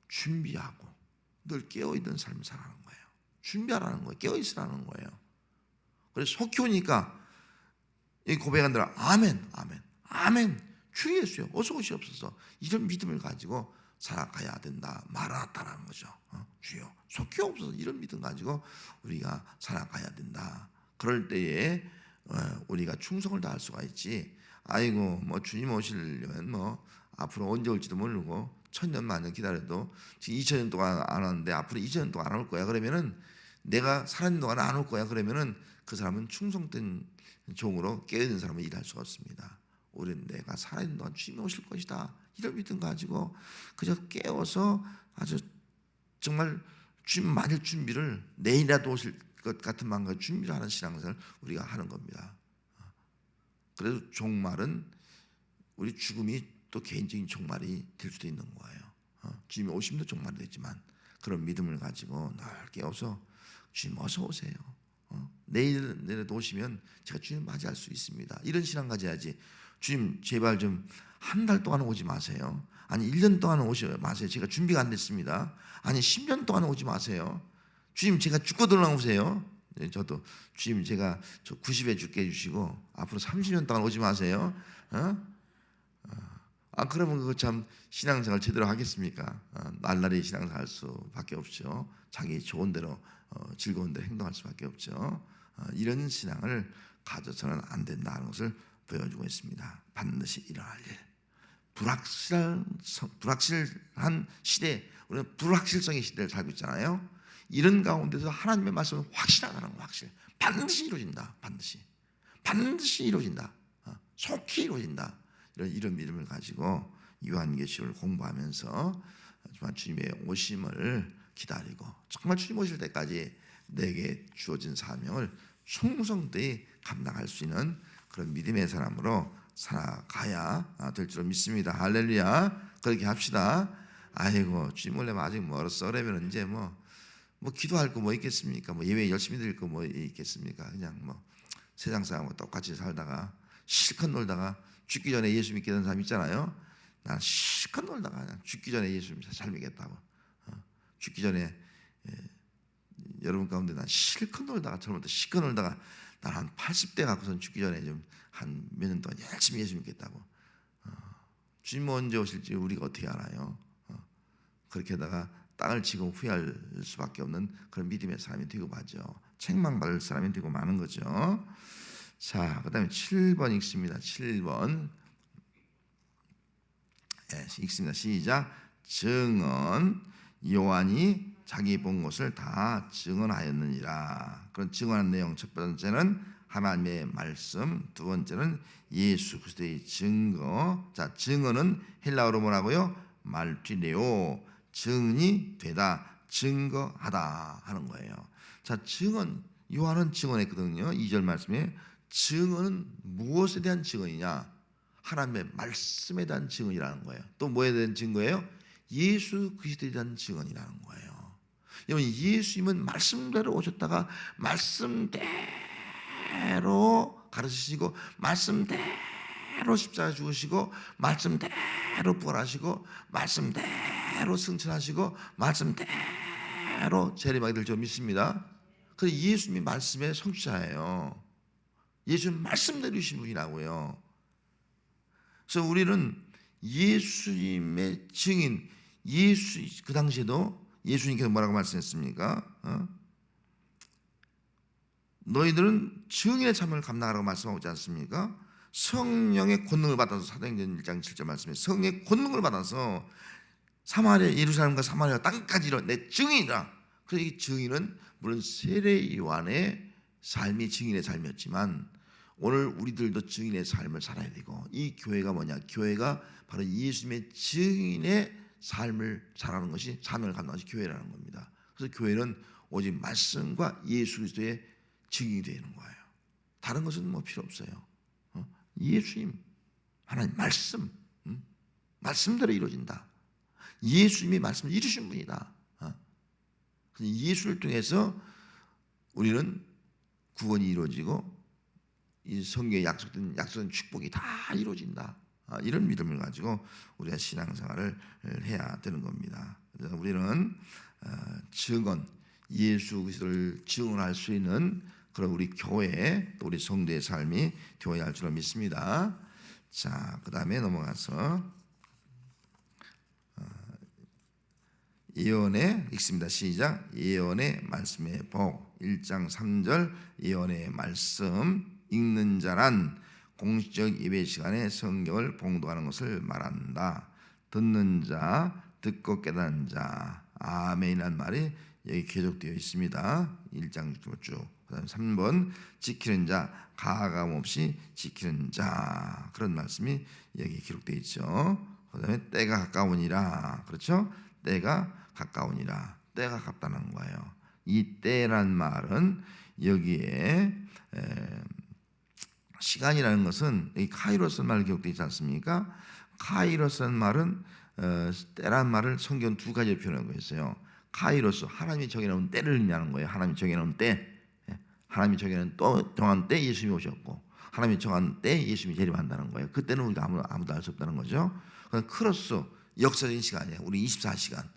준비하고 늘 깨어있는 삶을 살아가는 거예요. 준비하라는 거예요. 깨어있으라는 거예요. 그래서 속히 오니까 고백한 대로 아멘, 아멘, 아멘 주 예수여 어서 오시옵소서. 이런 믿음을 가지고 살아가야 된다 말았다라는 거죠. 주여 속히 오옵소서. 이런 믿음 가지고 우리가 살아가야 된다. 그럴 때에 우리가 충성을 다할 수가 있지. 아이고 뭐 주님 오시려면 뭐 앞으로 언제 올지도 모르고 1000년 만년 기다려도 지금 2000년 동안 안 왔는데 앞으로 2000년 동안 안 올 거야 그러면은, 내가 살아있는 동안 안 올 거야 그러면은 그 사람은 충성된 종으로 깨어있는 사람은 일할 수가 없습니다. 우리는 내가 살아있는 동안 주님이 오실 것이다 이런 믿음 가지고 그저 깨워서 아주 정말 주님 맞을 준비를, 내일이라도 오실 것 같은 마음과 준비를 하는 신앙생활을 우리가 하는 겁니다. 그래서 종말은 우리 죽음이 또 개인적인 종말이 될 수도 있는 거예요. 주님이 오심도 종말이 되지만 그런 믿음을 가지고 늘 깨워서 주님 어서 오세요. 내일도 오시면 제가 주님 맞이할 수 있습니다. 이런 신앙 가져야지. 주님 제발 좀 한 달 동안 오지 마세요. 아니 1년 동안 오지 마세요. 제가 준비가 안 됐습니다. 아니 10년 동안 오지 마세요. 주님 제가 죽거든 오세요. 저도 주님 제가 저 90에 죽게 해주시고 앞으로 30년 동안 오지 마세요. 그러면 그거 참 신앙생활 제대로 하겠습니까? 날라리 신앙생활 할 수밖에 없죠. 자기 좋은 대로 즐거운 대로 행동할 수밖에 없죠. 이런 신앙을 가져서는 안 된다는 것을 보여주고 있습니다. 반드시 일어날 일. 불확실한 시대, 우리는 불확실성의 시대를 살고 있잖아요. 이런 가운데서 하나님의 말씀은 확실하다는 거, 확실. 반드시 이루어진다. 반드시 이루어진다. 속히 이루어진다. 이런 믿음을 가지고 요한계시록을 공부하면서 정말 주님의 오심을 기다리고 정말 주님 오실 때까지 내게 주어진 사명을 충성되이 감당할 수 있는 그런 믿음의 사람으로 살아가야 될 줄 믿습니다. 할렐루야. 그렇게 합시다. 아이고 주님 올려면 아직 멀었어. 그러면 이제 뭐 기도할 거 뭐 있겠습니까? 예배 열심히 드릴 거 뭐 있겠습니까? 그냥 세상 사람과 똑같이 살다가 실컷 놀다가 죽기 전에 예수 믿게 된 사람 있잖아요. 난 실컷 놀다가 그냥 죽기 전에 예수 잘 믿겠다고. 죽기 전에 여러분 가운데 난 실컷 놀다가 젊을 때 실컷 놀다가 난 한 80대 갖고선 죽기 전에 좀 한 몇 년 동안 열심히 예수 믿겠다고. 주님 언제 오실지 우리가 어떻게 알아요? 그렇게 하다가 땅을 치고 후회할 수밖에 없는 그런 믿음의 사람이 되고 마죠. 책망받을 사람이 되고 마는 거죠. 자, 그 다음에 7번 읽습니다. 7번 읽습니다. 시작. 증언. 요한이 자기 본 것을 다 증언하였느니라. 그런 증언한 내용, 첫 번째는 하나님의 말씀, 두 번째는 예수 그리스도의 증거. 자, 증언은 헬라어로 뭐라고요? 말티레오. 증이 되다, 증거하다 하는 거예요. 자, 증언. 요한은 증언했거든요. 2절 말씀에 증언은 무엇에 대한 증언이냐? 하나님의 말씀에 대한 증언이라는 거예요. 또 뭐에 대한 증거예요? 예수 그리스도에 대한 증언이라는 거예요. 여러분, 예수님은 말씀대로 오셨다가 말씀대로 가르치시고 말씀대로 십자가 죽으시고 말씀대로 부활하시고 말씀대로 승천하시고 말씀대로 재림하게 될 줄 믿습니다. 그래서 예수님이 말씀의 성취자예요. 예수님 말씀대로 이신 분이라고요. 그래서 우리는 예수님의 증인, 그 당시에도 예수님께서 뭐라고 말씀했습니까? 너희들은 증인의 참여를 감당하라고 말씀하고 있지 않습니까? 성령의 권능을 받아서 사도행전 1장 7절 말씀에 성령의 권능을 받아서 사마리아, 예루살렘과 사마리아 땅까지 내 증인이라. 그래서 이 증인은 물론 세례 요한의 삶이 증인의 삶이었지만 오늘 우리들도 증인의 삶을 살아야 되고, 이 교회가 뭐냐? 교회가 바로 예수님의 증인의 삶을 살아가는 것이, 사명을 감당하는 것이 교회라는 겁니다. 그래서 교회는 오직 말씀과 예수 그리스도의 증인이 되는 거예요. 다른 것은 필요 없어요. 예수님, 하나님 말씀, 말씀대로 이루어진다. 예수님이 말씀을 이루신 분이다. 예수를 통해서 우리는 구원이 이루어지고 이 성경에 약속된 축복이 다 이루어진다. 이런 믿음을 가지고 우리가 신앙생활을 해야 되는 겁니다. 그래서 우리는 증언, 예수 그리스도를 증언할 수 있는 그런 우리 교회, 또 우리 성도의 삶이 되어야 할 줄 믿습니다. 자, 그 다음에 넘어가서 예언의 읽습니다. 시작. 예언의 말씀의 복. 1장 3절 예언의 말씀. 읽는 자란 공식적 예배 시간에 성경을 봉독하는 것을 말한다. 듣는 자, 듣고 깨닫는 자. 아멘이라는 말이 여기 계속되어 있습니다. 1장 쭉. 그다음 3번 지키는 자, 가감 없이 지키는 자. 그런 말씀이 여기 기록되어 있죠. 그다음에 때가 가까우니라. 그렇죠? 때가 가까우니라. 때가 가깝다는 거예요. 이 때란 말은 여기에 시간이라는 것은 이 카이로스라는 말이 기록되어 있지 않습니까? 카이로스라는 말은 때란 말을 성경 두 가지로 표현하고 있어요. 카이로스, 하나님이 정해놓은 때를 의미하는 거예요. 하나님이 정해놓은 때, 하나님이 정한 때 예수님이 오셨고, 하나님이 정한 때 예수님이 재림한다는 거예요. 그때는 우리가 아무도 알 수 없다는 거죠. 크로스, 역사적인 시간이에요. 우리 24시간,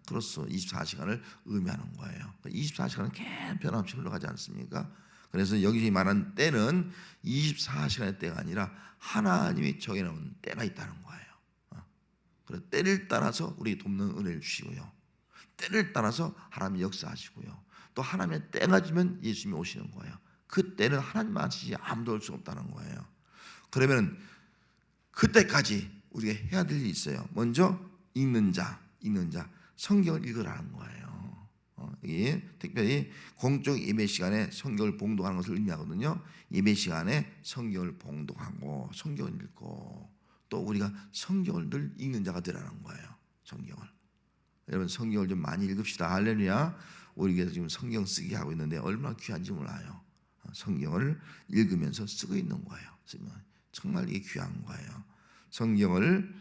크로스 24시간을 의미하는 거예요. 24시간은 계속 변함없이 흘러가지 않습니까? 그래서 여기 말한 때는 24시간의 때가 아니라 하나님이 정해놓은 때가 있다는 거예요. 그래서 때를 따라서 우리에게 돕는 은혜를 주시고요. 때를 따라서 하나님이 역사하시고요. 또 하나님의 때가 지면 예수님이 오시는 거예요. 그 때는 하나님만 하시지 아무도 할 수 없다는 거예요. 그러면 그때까지 우리가 해야 될 일이 있어요. 먼저 읽는 자 성경을 읽으라는 거예요. 여기 특별히 공적 예배 시간에 성경을 봉독하는 것을 의미하거든요. 예배 시간에 성경을 봉독하고 성경을 읽고 또 우리가 성경을 늘 읽는 자가 되라는 거예요. 성경을. 여러분 성경을 좀 많이 읽읍시다. 할렐루야. 우리 교회에서 지금 성경 쓰기 하고 있는데 얼마나 귀한지 몰라요. 성경을 읽으면서 쓰고 있는 거예요. 정말 이게 귀한 거예요. 성경을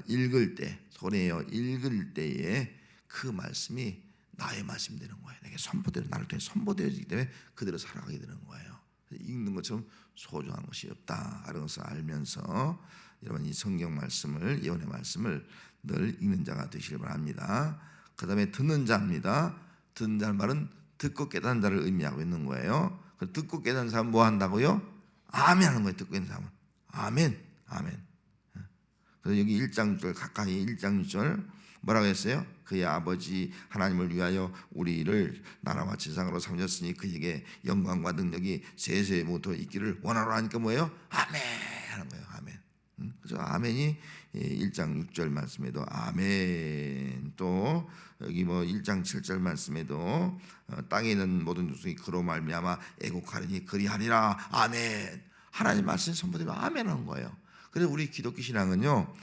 읽을 때, 소리내어 읽을 때에 그 말씀이 나의 말씀이 되는 거예요. 내게 선포되는, 나를 통해 선포되어지기 때문에 그대로 살아가게 되는 거예요. 읽는 것처럼 소중한 것이 없다 이런 것을 알면서 여러분 이 성경 말씀을, 예언의 말씀을 늘 읽는 자가 되시길 바랍니다. 그 다음에 듣는 자입니다. 듣는 자는 말은 듣고 깨닫는 자를 의미하고 있는 거예요. 듣고 깨닫는 사람은 뭐 한다고요? 아멘 하는 거예요. 듣고 있는 사람은 아멘, 아멘. 그래서 여기 1장 6절 가까이 1장 6절 뭐라고 했어요? 그의 아버지 하나님을 위하여 우리를 나라와 지상으로 삼으셨으니 그에게 영광과 능력이 세세부터 있기를 원하노라 하니까 뭐예요? 아멘 하는 거예요. 아멘. 그래서 아멘이 1장 6절 말씀에도 아멘, 또 여기 뭐 1장 7절 말씀에도 땅에 있는 모든 족속이 그로 말미암아 애곡하리니 그리하리라 아멘. 하나님 말씀 선포되면 아멘 하는 거예요. 그래서 우리 기독교 신앙은요,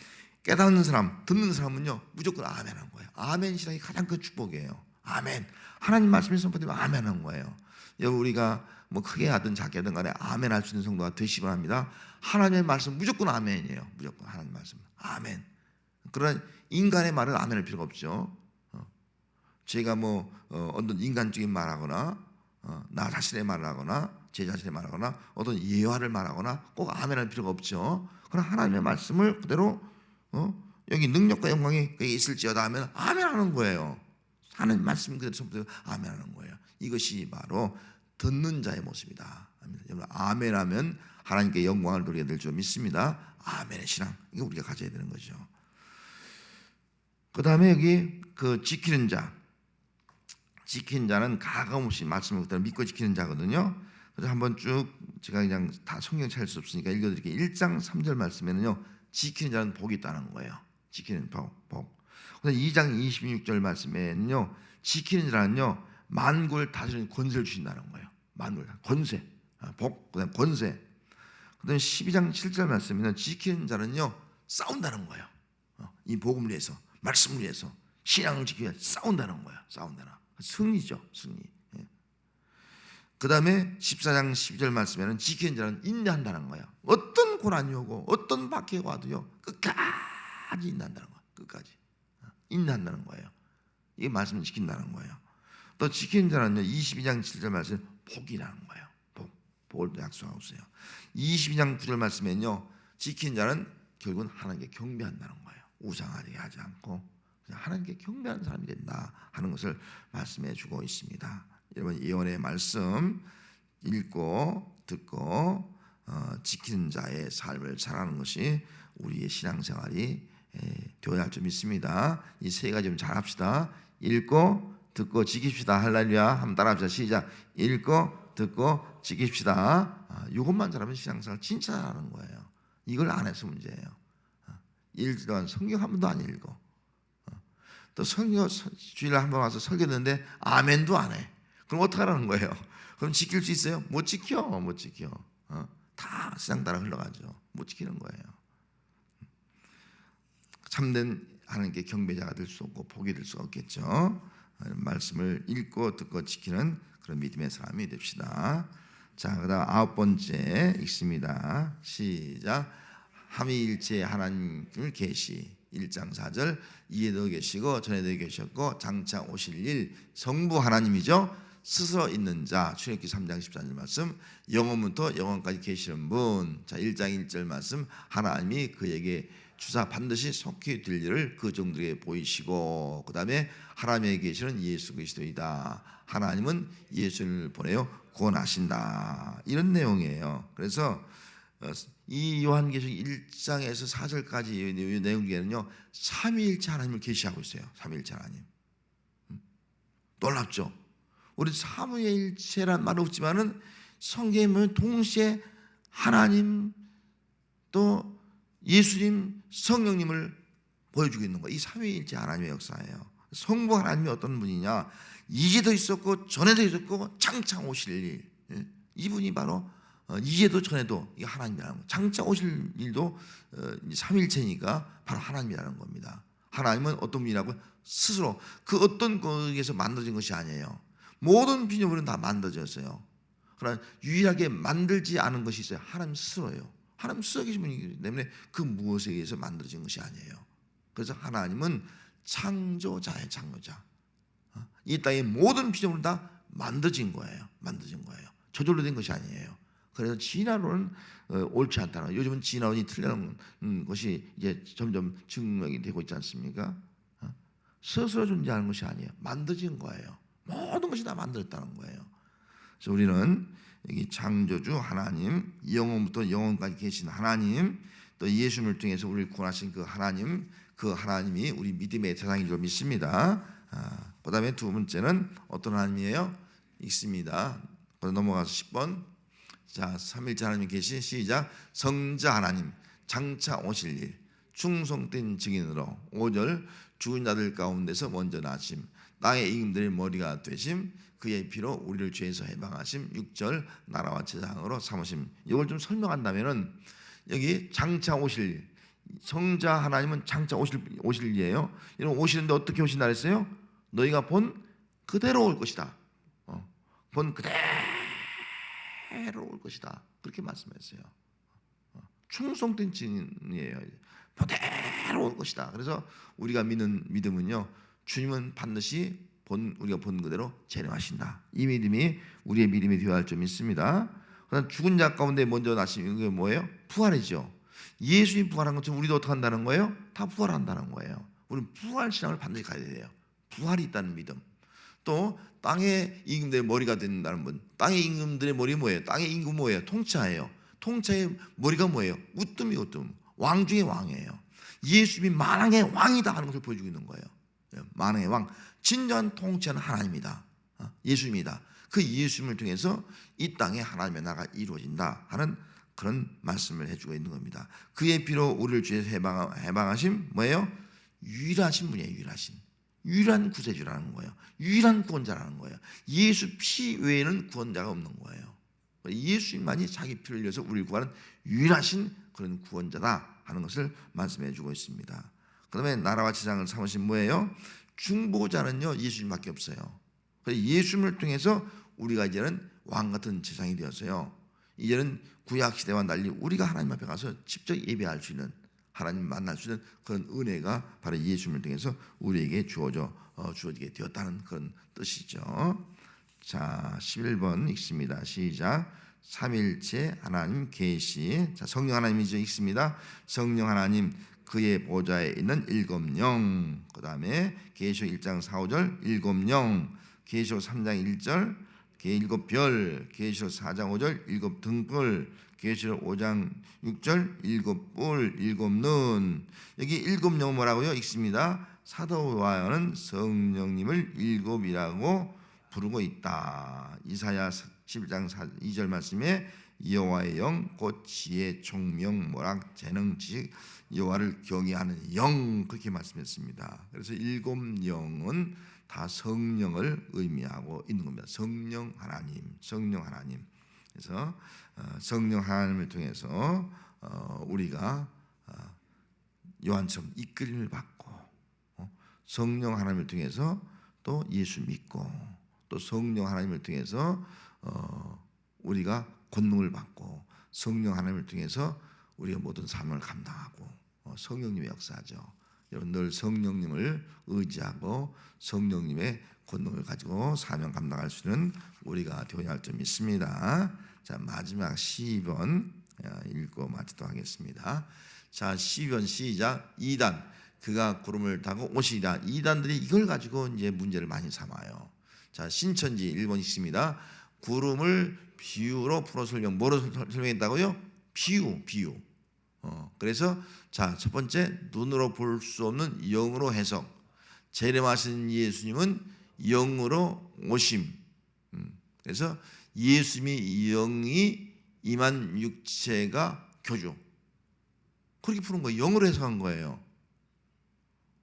깨닫는 사람, 듣는 사람은요 무조건 아멘 하는 거예요. 아멘 신앙이 가장 큰 축복이에요. 아멘. 하나님 말씀이 선포되면 아멘 하는 거예요. 여기 우리가 뭐 크게 하든 작게 하든 간에 아멘 할 수 있는 성도가 되시기 바랍니다. 하나님의 말씀 무조건 아멘이에요. 무조건 하나님 말씀 아멘. 그러나 인간의 말은 아멘 할 필요가 없죠. 제가 뭐 어떤 인간적인 말하거나 나 자신의 말을 하거나 제 자신의 말하거나 어떤 예화를 말하거나 꼭 아멘 할 필요가 없죠. 그러나 하나님의 말씀을 그대로 여기 능력과 영광이 거기 있을지어다 하면 아멘 하는 거예요. 하나님 말씀 그대로 선포되고 아멘 하는 거예요. 이것이 바로 듣는 자의 모습이다. 여러분 아멘 하면 하나님께 영광을 돌리게 될 줄 믿습니다. 아멘의 신앙, 이거 우리가 가져야 되는 거죠. 그 다음에 여기 그 지키는 자, 지키는 자는 가감없이 말씀을 그대로 믿고 지키는 자거든요. 그래서 한번 쭉 제가 그냥 다 성경 찾을 수 없으니까 읽어드릴게요. 1장 3절 말씀에는요, 지키는 자는 복이 있다는 거예요. 지키는 복. 그래서 2장 26절 말씀에는요, 지키는 자는요 만국을 다스리는 권세를 주신다는 거예요. 만국을 권세, 복, 그다음 권세. 그다음에 12장 7절 말씀에는 지키는 자는요 싸운다는 거예요. 이 복음을 위해서, 말씀을 위해서, 신앙을 지키기 위해 싸운다는 거예요. 싸운다는 승리죠, 승리. 그 다음에 14장 12절 말씀에는 지키는 자는 인내한다는 거예요. 어떤 고난이 오고 어떤 박해가 와도요 끝까지 인내한다는 거예요. 끝까지 인내한다는 거예요. 이게 말씀을 지킨다는 거예요. 또 지키는 자는요 22장 7절 말씀에 복이라는 거예요. 복을 약속하고 있어요. 22장 9절 말씀에는요 지키는 자는 결국은 하나님께 경배한다는 거예요. 우상하게 하지 않고 그냥 하나님께 경배하는 사람이 된다 하는 것을 말씀해 주고 있습니다. 여러분 예언의 말씀 읽고 듣고 지키는 자의 삶을 살아가는 것이 우리의 신앙생활이 되어야 할 줄 믿습니다. 이 세 가지 좀 잘합시다. 읽고 듣고 지킵시다. 할렐루야. 한번 따라합시다. 시작. 읽고 듣고 지킵시다. 이것만 잘하면 신앙생활 진짜 잘하는 거예요. 이걸 안 해서 문제예요. 읽지도 성경 한 번도 안 읽고 또 성경 주일에 한 번 와서 설교 듣는데 아멘도 안 해. 그럼 어떡하라는 거예요? 그럼 지킬 수 있어요? 못 지켜. 다 세상 따라 흘러가죠. 못 지키는 거예요. 참된 하나님께 경배자가 될 수 없고 복이 될 수 없겠죠. 말씀을 읽고 듣고 지키는 그런 믿음의 사람이 됩시다. 자, 그다음 9번째 읽습니다. 시작. 삼위일체 하나님을 계시 1장 4절 이에도 계시고 전에도 계셨고 장차 오실 일 성부 하나님이죠. 스스로 있는 자 출애굽기 3장 14절 말씀 영원부터 영원까지 계시는 분. 자 1장 1절 말씀 하나님이 그에게 주사 반드시 속히 될 일을 그 종들에게 보이시고 그 다음에 하나님에 계시는 예수 그리스도이다. 하나님은 예수를 보내어 구원하신다. 이런 내용이에요. 그래서 이 요한계시록 1장에서 4절까지 내용 중에는요, 삼위일체 하나님을 계시하고 있어요. 삼위일체 하나님. 놀랍죠? 우리 삼위일체란 말은 없지만은 성경에 보면 동시에 하나님 또 예수님, 성령님을 보여주고 있는 거예요. 이 삼위일체 하나님의 역사예요. 성부 하나님이 어떤 분이냐? 이제도 있었고 전에도 있었고 장차 오실 일. 이분이 바로 이제도 전에도 이 하나님이라는 거예요. 장차 오실 일도 삼위일체니까 바로 하나님이라는 겁니다. 하나님은 어떤 분이라고? 스스로 그 어떤 것에서 만들어진 것이 아니에요. 모든 피조물은 다 만들어졌어요. 그러나 유일하게 만들지 않은 것이 있어요. 하나님 스스로예요. 하나님 스스로 계신 분이기 때문에 그 무엇에 의해서 만들어진 것이 아니에요. 그래서 하나님은 창조자의 창조자. 이 땅의 모든 피조물은 다 만들어진 거예요. 만들어진 거예요. 저절로 된 것이 아니에요. 그래서 진화론은 옳지 않다는 거예요. 요즘은 진화론이 틀리는 것이 이제 점점 증명이 되고 있지 않습니까? 스스로 존재하는 것이 아니에요. 만들어진 거예요. 모든 것이 다 만들었다는 거예요. 그래서 우리는 여기 창조주 하나님, 영원부터 영원까지 계신 하나님, 또 예수님을 통해서 우리를 구원하신 그 하나님이 우리 믿음의 대상인 줄 믿습니다. 그 다음에 두 번째는 어떤 하나님이에요? 있습니다. 넘어가서 10번. 자, 삼일째 하나님 계신 시작. 성자 하나님, 장차 오실 일, 충성된 증인으로 5절 죽은 자들 가운데서 먼저 나심, 땅의 임금들의 머리가 되심, 그의 피로 우리를 죄에서 해방하심, 6절 나라와 제사장으로 삼으심. 이걸 좀 설명한다면은 여기 장차 오실 일, 성자 하나님은 장차 오실 일이에요. 이런 오시는데 어떻게 오신다 그랬어요? 너희가 본 그대로 올 것이다. 본 그대로 올 것이다. 그렇게 말씀했어요. 충성된 증인이에요. 그대로 올 것이다. 그래서 우리가 믿는 믿음은요, 주님은 반드시 우리가 본 그대로 재림하신다. 이 믿음이 우리의 믿음이 되어야 할 점 있습니다. 그다음 죽은 자 가운데 먼저 나신 게 뭐예요? 부활이죠. 예수님 부활한 것처럼 우리도 어떻게 한다는 거예요? 다 부활한다는 거예요. 우리는 부활 신앙을 반드시 가야 돼요. 부활이 있다는 믿음. 또 땅의 임금들의 머리가 된다는 분. 땅의 임금들의 머리 뭐예요? 땅의 임금 뭐예요? 통치자예요. 통치자의 머리가 뭐예요? 우뜸이 우뜸. 왕 중의 왕이에요. 예수님이 만왕의 왕이다 하는 것을 보여주고 있는 거예요. 만왕의 왕, 진정한 통치하는 하나님이다. 예수님이다. 그 예수님을 통해서 이 땅에 하나님의 나라가 이루어진다 하는 그런 말씀을 해주고 있는 겁니다. 그의 피로 우리를 죄에서 해방하심 뭐예요? 유일하신 분이에요. 유일한 구세주라는 거예요. 유일한 구원자라는 거예요. 예수 피 외에는 구원자가 없는 거예요. 예수님만이 자기 피를 흘려서 우리를 구하는 유일하신 그런 구원자다 하는 것을 말씀해 주고 있습니다. 그 다음에 나라와 제사장을 삼으신 뭐예요? 중보자는요, 예수님밖에 없어요. 그래서 예수님을 통해서 우리가 이제는 왕같은 제사장이 되었어요. 이제는 구약시대와 달리 우리가 하나님 앞에 가서 직접 예배할 수 있는, 하나님 만날 수 있는 그런 은혜가 바로 예수님을 통해서 우리에게 주어지게 되었다는 그런 뜻이죠. 자, 11번 읽습니다. 시작. 삼일체 하나님 계시. 자, 성령 하나님이죠. 읽습니다. 성령 하나님 그의 보좌에 있는 일곱 영. 그 다음에 계시록 1장 4, 5절 일곱 영. 계시록 3장 1절 일곱 별. 계시록 4장 5절 일곱 등불. 계시록 5장 6절 일곱 뿔, 일곱 눈. 여기 일곱 영 뭐라고요? 읽습니다. 사도 요한은 성령님을 일곱이라고 부르고 있다. 이사야 11장 2절 말씀에 여호와의 영 곧 지혜, 총명, 모락, 재능, 지식, 여호와를 경외하는 영, 그렇게 말씀했습니다. 그래서 일곱 영은 다 성령을 의미하고 있는 겁니다. 성령 하나님. 그래서 성령 하나님을 통해서 우리가 요한처럼 이끌림을 받고, 성령 하나님을 통해서 또 예수 믿고, 또 성령 하나님을 통해서 우리가 권능을 받고, 성령 하나님을 통해서 우리가 모든 삶을 감당하고, 성령님의 역사죠. 여러분 늘 성령님을 의지하고 성령님의 권능을 가지고 사명 감당할 수 있는 우리가 되어야 할 점이 있습니다. 자, 마지막 12번 읽고 마치도록 하겠습니다. 자, 12번 시작. 2단 그가 구름을 타고 오시리라. 이단들이 이걸 가지고 이제 문제를 많이 삼아요. 자, 신천지 1번 있습니다. 구름을 비유로 풀어 설명. 뭐로 설명했다고요? 비유. 그래서 자, 첫 번째 눈으로 볼 수 없는 영으로 해석. 재림하신 예수님은 영으로 오심. 그래서 예수님이 영이 임한 육체가 교주. 그렇게 푸는 거예요. 영으로 해석한 거예요.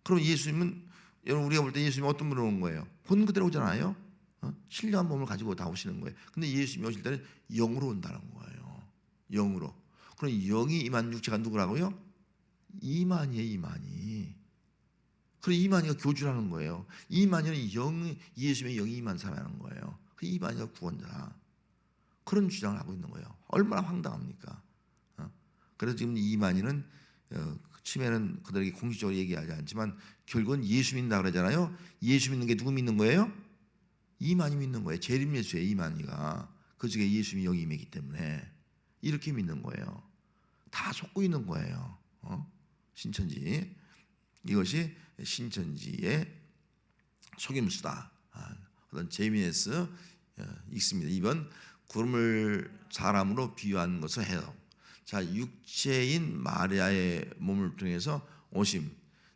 그럼 예수님은 여러분 우리가 볼 때 예수님이 어떤 분으로 온 거예요? 본 그대로 오잖아요. 신령한 몸을 가지고 다 오시는 거예요. 근데 예수님이 오실 때는 영으로 온다는 거예요. 영으로. 그럼 영이 임한 육체가 누구라고요? 이만희예요. 이만희. 그럼 이만희가 교주라는 거예요. 이만희는 예수님의 영이 임한 사람이라는 거예요. 그 이만희가 구원자. 그런 주장을 하고 있는 거예요. 얼마나 황당합니까? 그래서 지금 이만희는 처음에는 그들에게 공식적으로 얘기하지 않지만 결국은 예수 믿는다 그러잖아요. 예수 믿는 게 누구 믿는 거예요? 이만희 믿는 거예요. 재림 예수예요. 이만희가. 그 중에 예수님이 영이 임했기 때문에 이렇게 믿는 거예요. 다 속고 있는 거예요. 신천지. 이것이 신천지의 속임수다. 어떤 제미네스 있습니다. 2번 구름을 사람으로 비유한 것을 해요. 자, 육체인 마리아의 몸을 통해서 오심.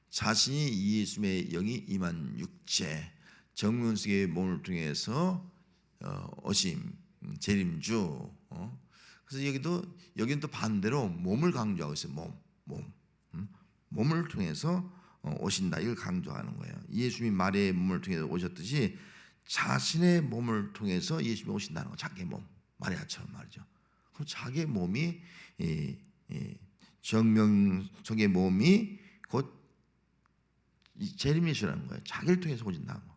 자신이 예수님의 영이 임한 육체. 정문석의 몸을 통해서 오심. 재림주. 그래서 여기는 또 반대로 몸을 강조하고 있어요. 몸을 통해서 오신다. 이걸 강조하는 거예요. 예수님이 마리아의 몸을 통해서 오셨듯이 자신의 몸을 통해서 예수님이 오신다는 거. 자기 몸. 마리아처럼 말이죠. 그럼 자기 몸이 정명석의 몸이 곧 재림 예수라는 거예요. 자기를 통해서 오신다는 거.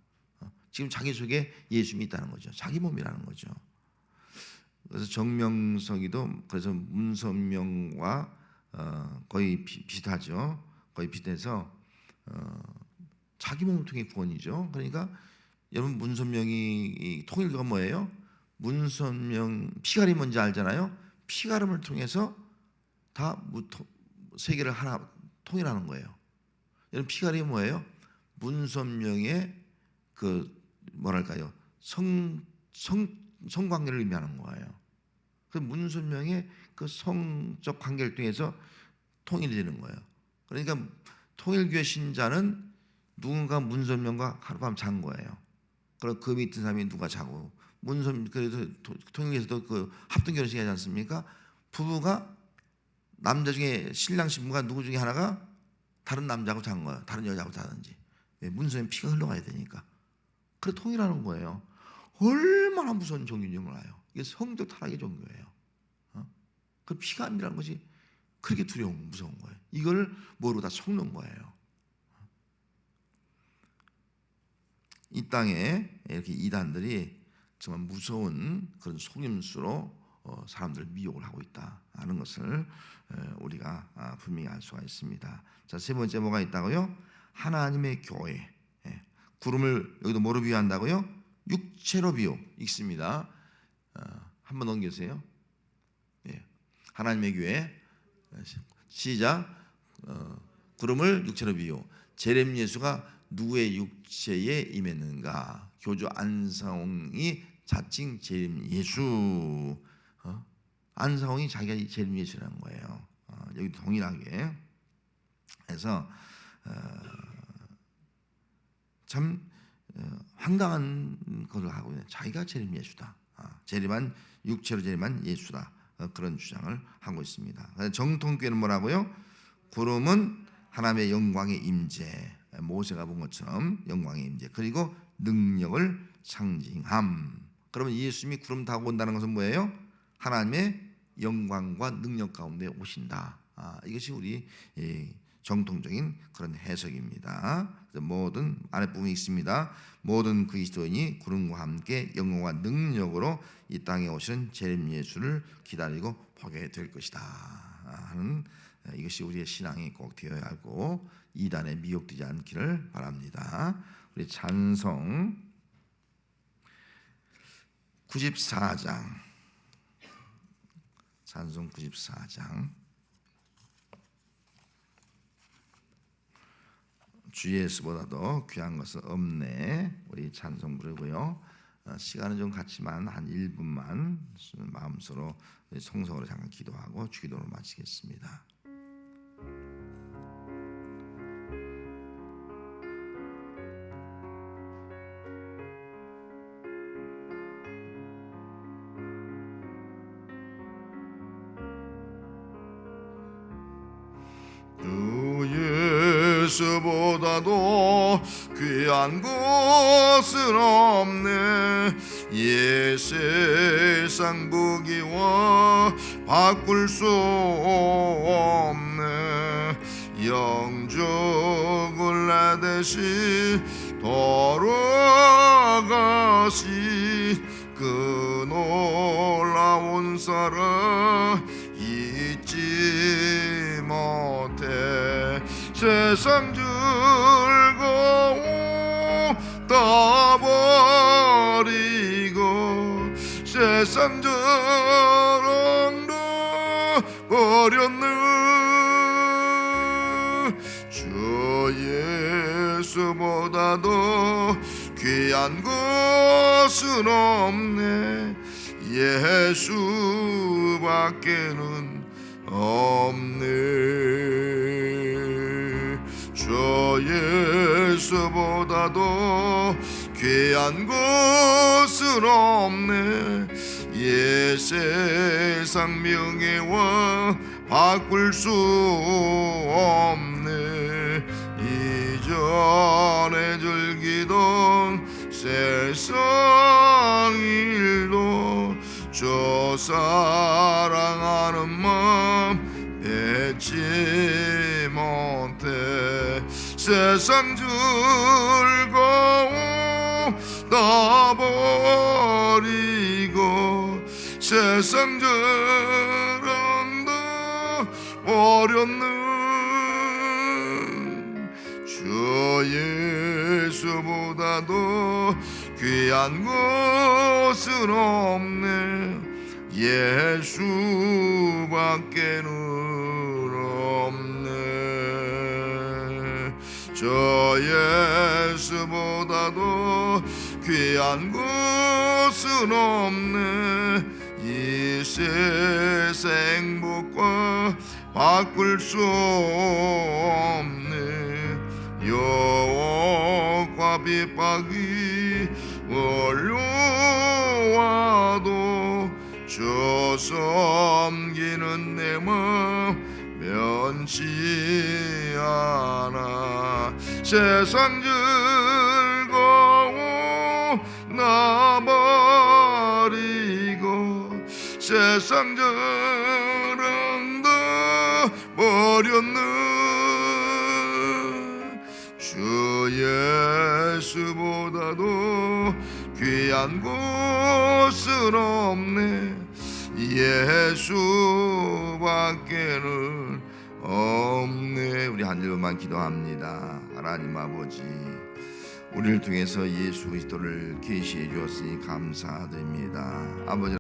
지금 자기 속에 예수님이 있다는 거죠. 자기 몸이라는 거죠. 그래서 정명석이도 그래서 문선명과 거의 비슷하죠. 거의 비슷해서 자기 몸을 통해 구원이죠. 그러니까 여러분 문선명이 통일교가 뭐예요? 문선명 피가림 뭔지 알잖아요. 피가름을 통해서 다 세계를 하나 통일하는 거예요. 여러분 피가림이 뭐예요? 문선명의 그 뭐랄까요? 성관계를 의미하는 거예요. 그 문선명의 그 성적 관계를 통해서 통일이 되는 거예요. 그러니까 통일교회 신자는 누군가 문선명과 하룻밤 잔 거예요. 그리고 그 밑에 사람이 누가 자고 그래서 통일교에서도 그 합동 결혼식 하지 않습니까? 부부가 남자 중에 신랑 신부가 누구 중에 하나가 다른 남자하고 잔 거예요. 다른 여자하고 자든지. 문선명 피가 흘러가야 되니까. 그래 통일하는 거예요. 얼마나 무서운 종교인지 몰라요. 이게 성적 타락의 종교예요. 그 피가 아니라는 것이 그렇게 두려운 무서운 거예요. 이걸 뭐로 다 속는 거예요. 이 땅에 이렇게 이단들이 정말 무서운 그런 속임수로 사람들을 미혹을 하고 있다는 것을 우리가 분명히 알 수가 있습니다. 자, 세 번째 뭐가 있다고요? 하나님의 교회. 구름을 여기도 뭐로 비유한다고요? 육체로 비유. 읽습니다. 한번 넘겨주세요. 하나님의 교회. 시작. 구름을 육체로 비유. 재림 예수가 누구의 육체에 임했는가? 교주 안상홍이 자칭 재림 예수. 안상홍이 자기가 재림 예수라는 거예요. 여기 동일하게. 그래서 참 황당한 것을 하고 있는 자기가 재림 예수다. 재림한 육체로 재림한 예수다. 그런 주장을 하고 있습니다. 정통교회는 뭐라고요? 구름은 하나님의 영광의 임재. 모세가 본 것처럼 영광의 임재. 그리고 능력을 상징함. 그러면 예수님이 구름 타고 온다는 것은 뭐예요? 하나님의 영광과 능력 가운데 오신다. 이것이 우리 정통적인 그런 해석입니다. 모든 아랫부분이 있습니다. 모든 그리스도인이 구름과 함께 영광과 능력으로 이 땅에 오시는 재림 예수를 기다리고 보게 될 것이다 하는 이것이 우리의 신앙이 꼭 되어야 하고 이단에 미혹되지 않기를 바랍니다. 우리 찬송 94장 찬송 94장 주 예수보다도 귀한 것은 없네. 우리 찬송 부르고요. 시간은 좀 같지만 한 1분만 마음으로 성성으로 잠깐 기도하고 주기도로 마치겠습니다. 주 예수보다도 귀한 것은 없네. 이 세상 부귀와 바꿀 수 없네. 영적을 내 대신 돌아가신 그 놀라운 사랑 잊지 못해. 세상 즐거움 다 버리고 세상 자랑도 버렸네. 주 예수보다도 귀한 것은 없네. 예수밖에는 없네. 주 예수보다도 귀한 것은 없네. 이 세상 명예와 바꿀 수 없네. 이전에 즐기던 세상 일도 저 사랑하는 마음 뱉지 못해. 세상 즐거움 다 버리고 세상 자랑 다 버렸네. 주 예수보다도 귀한 것은 없네. 예수밖에는 없네. 저 예수보다도 귀한 것은 없네. 이 세상 행복과 바꿀 수 없네. 유혹과 핍박이 몰려와도 저 섬기는 내 마음 면치 않아. 세상 즐거움 나 버리고 세상 자랑 다 버렸네. 주 예수보다도 귀한 것은 없네. 예수밖에는 없네. 우리 한 절만 기도합니다. 하나님 아버지, 우리를 통해서 예수 그리스도를 계시해 주었으니 감사드립니다. 아버지,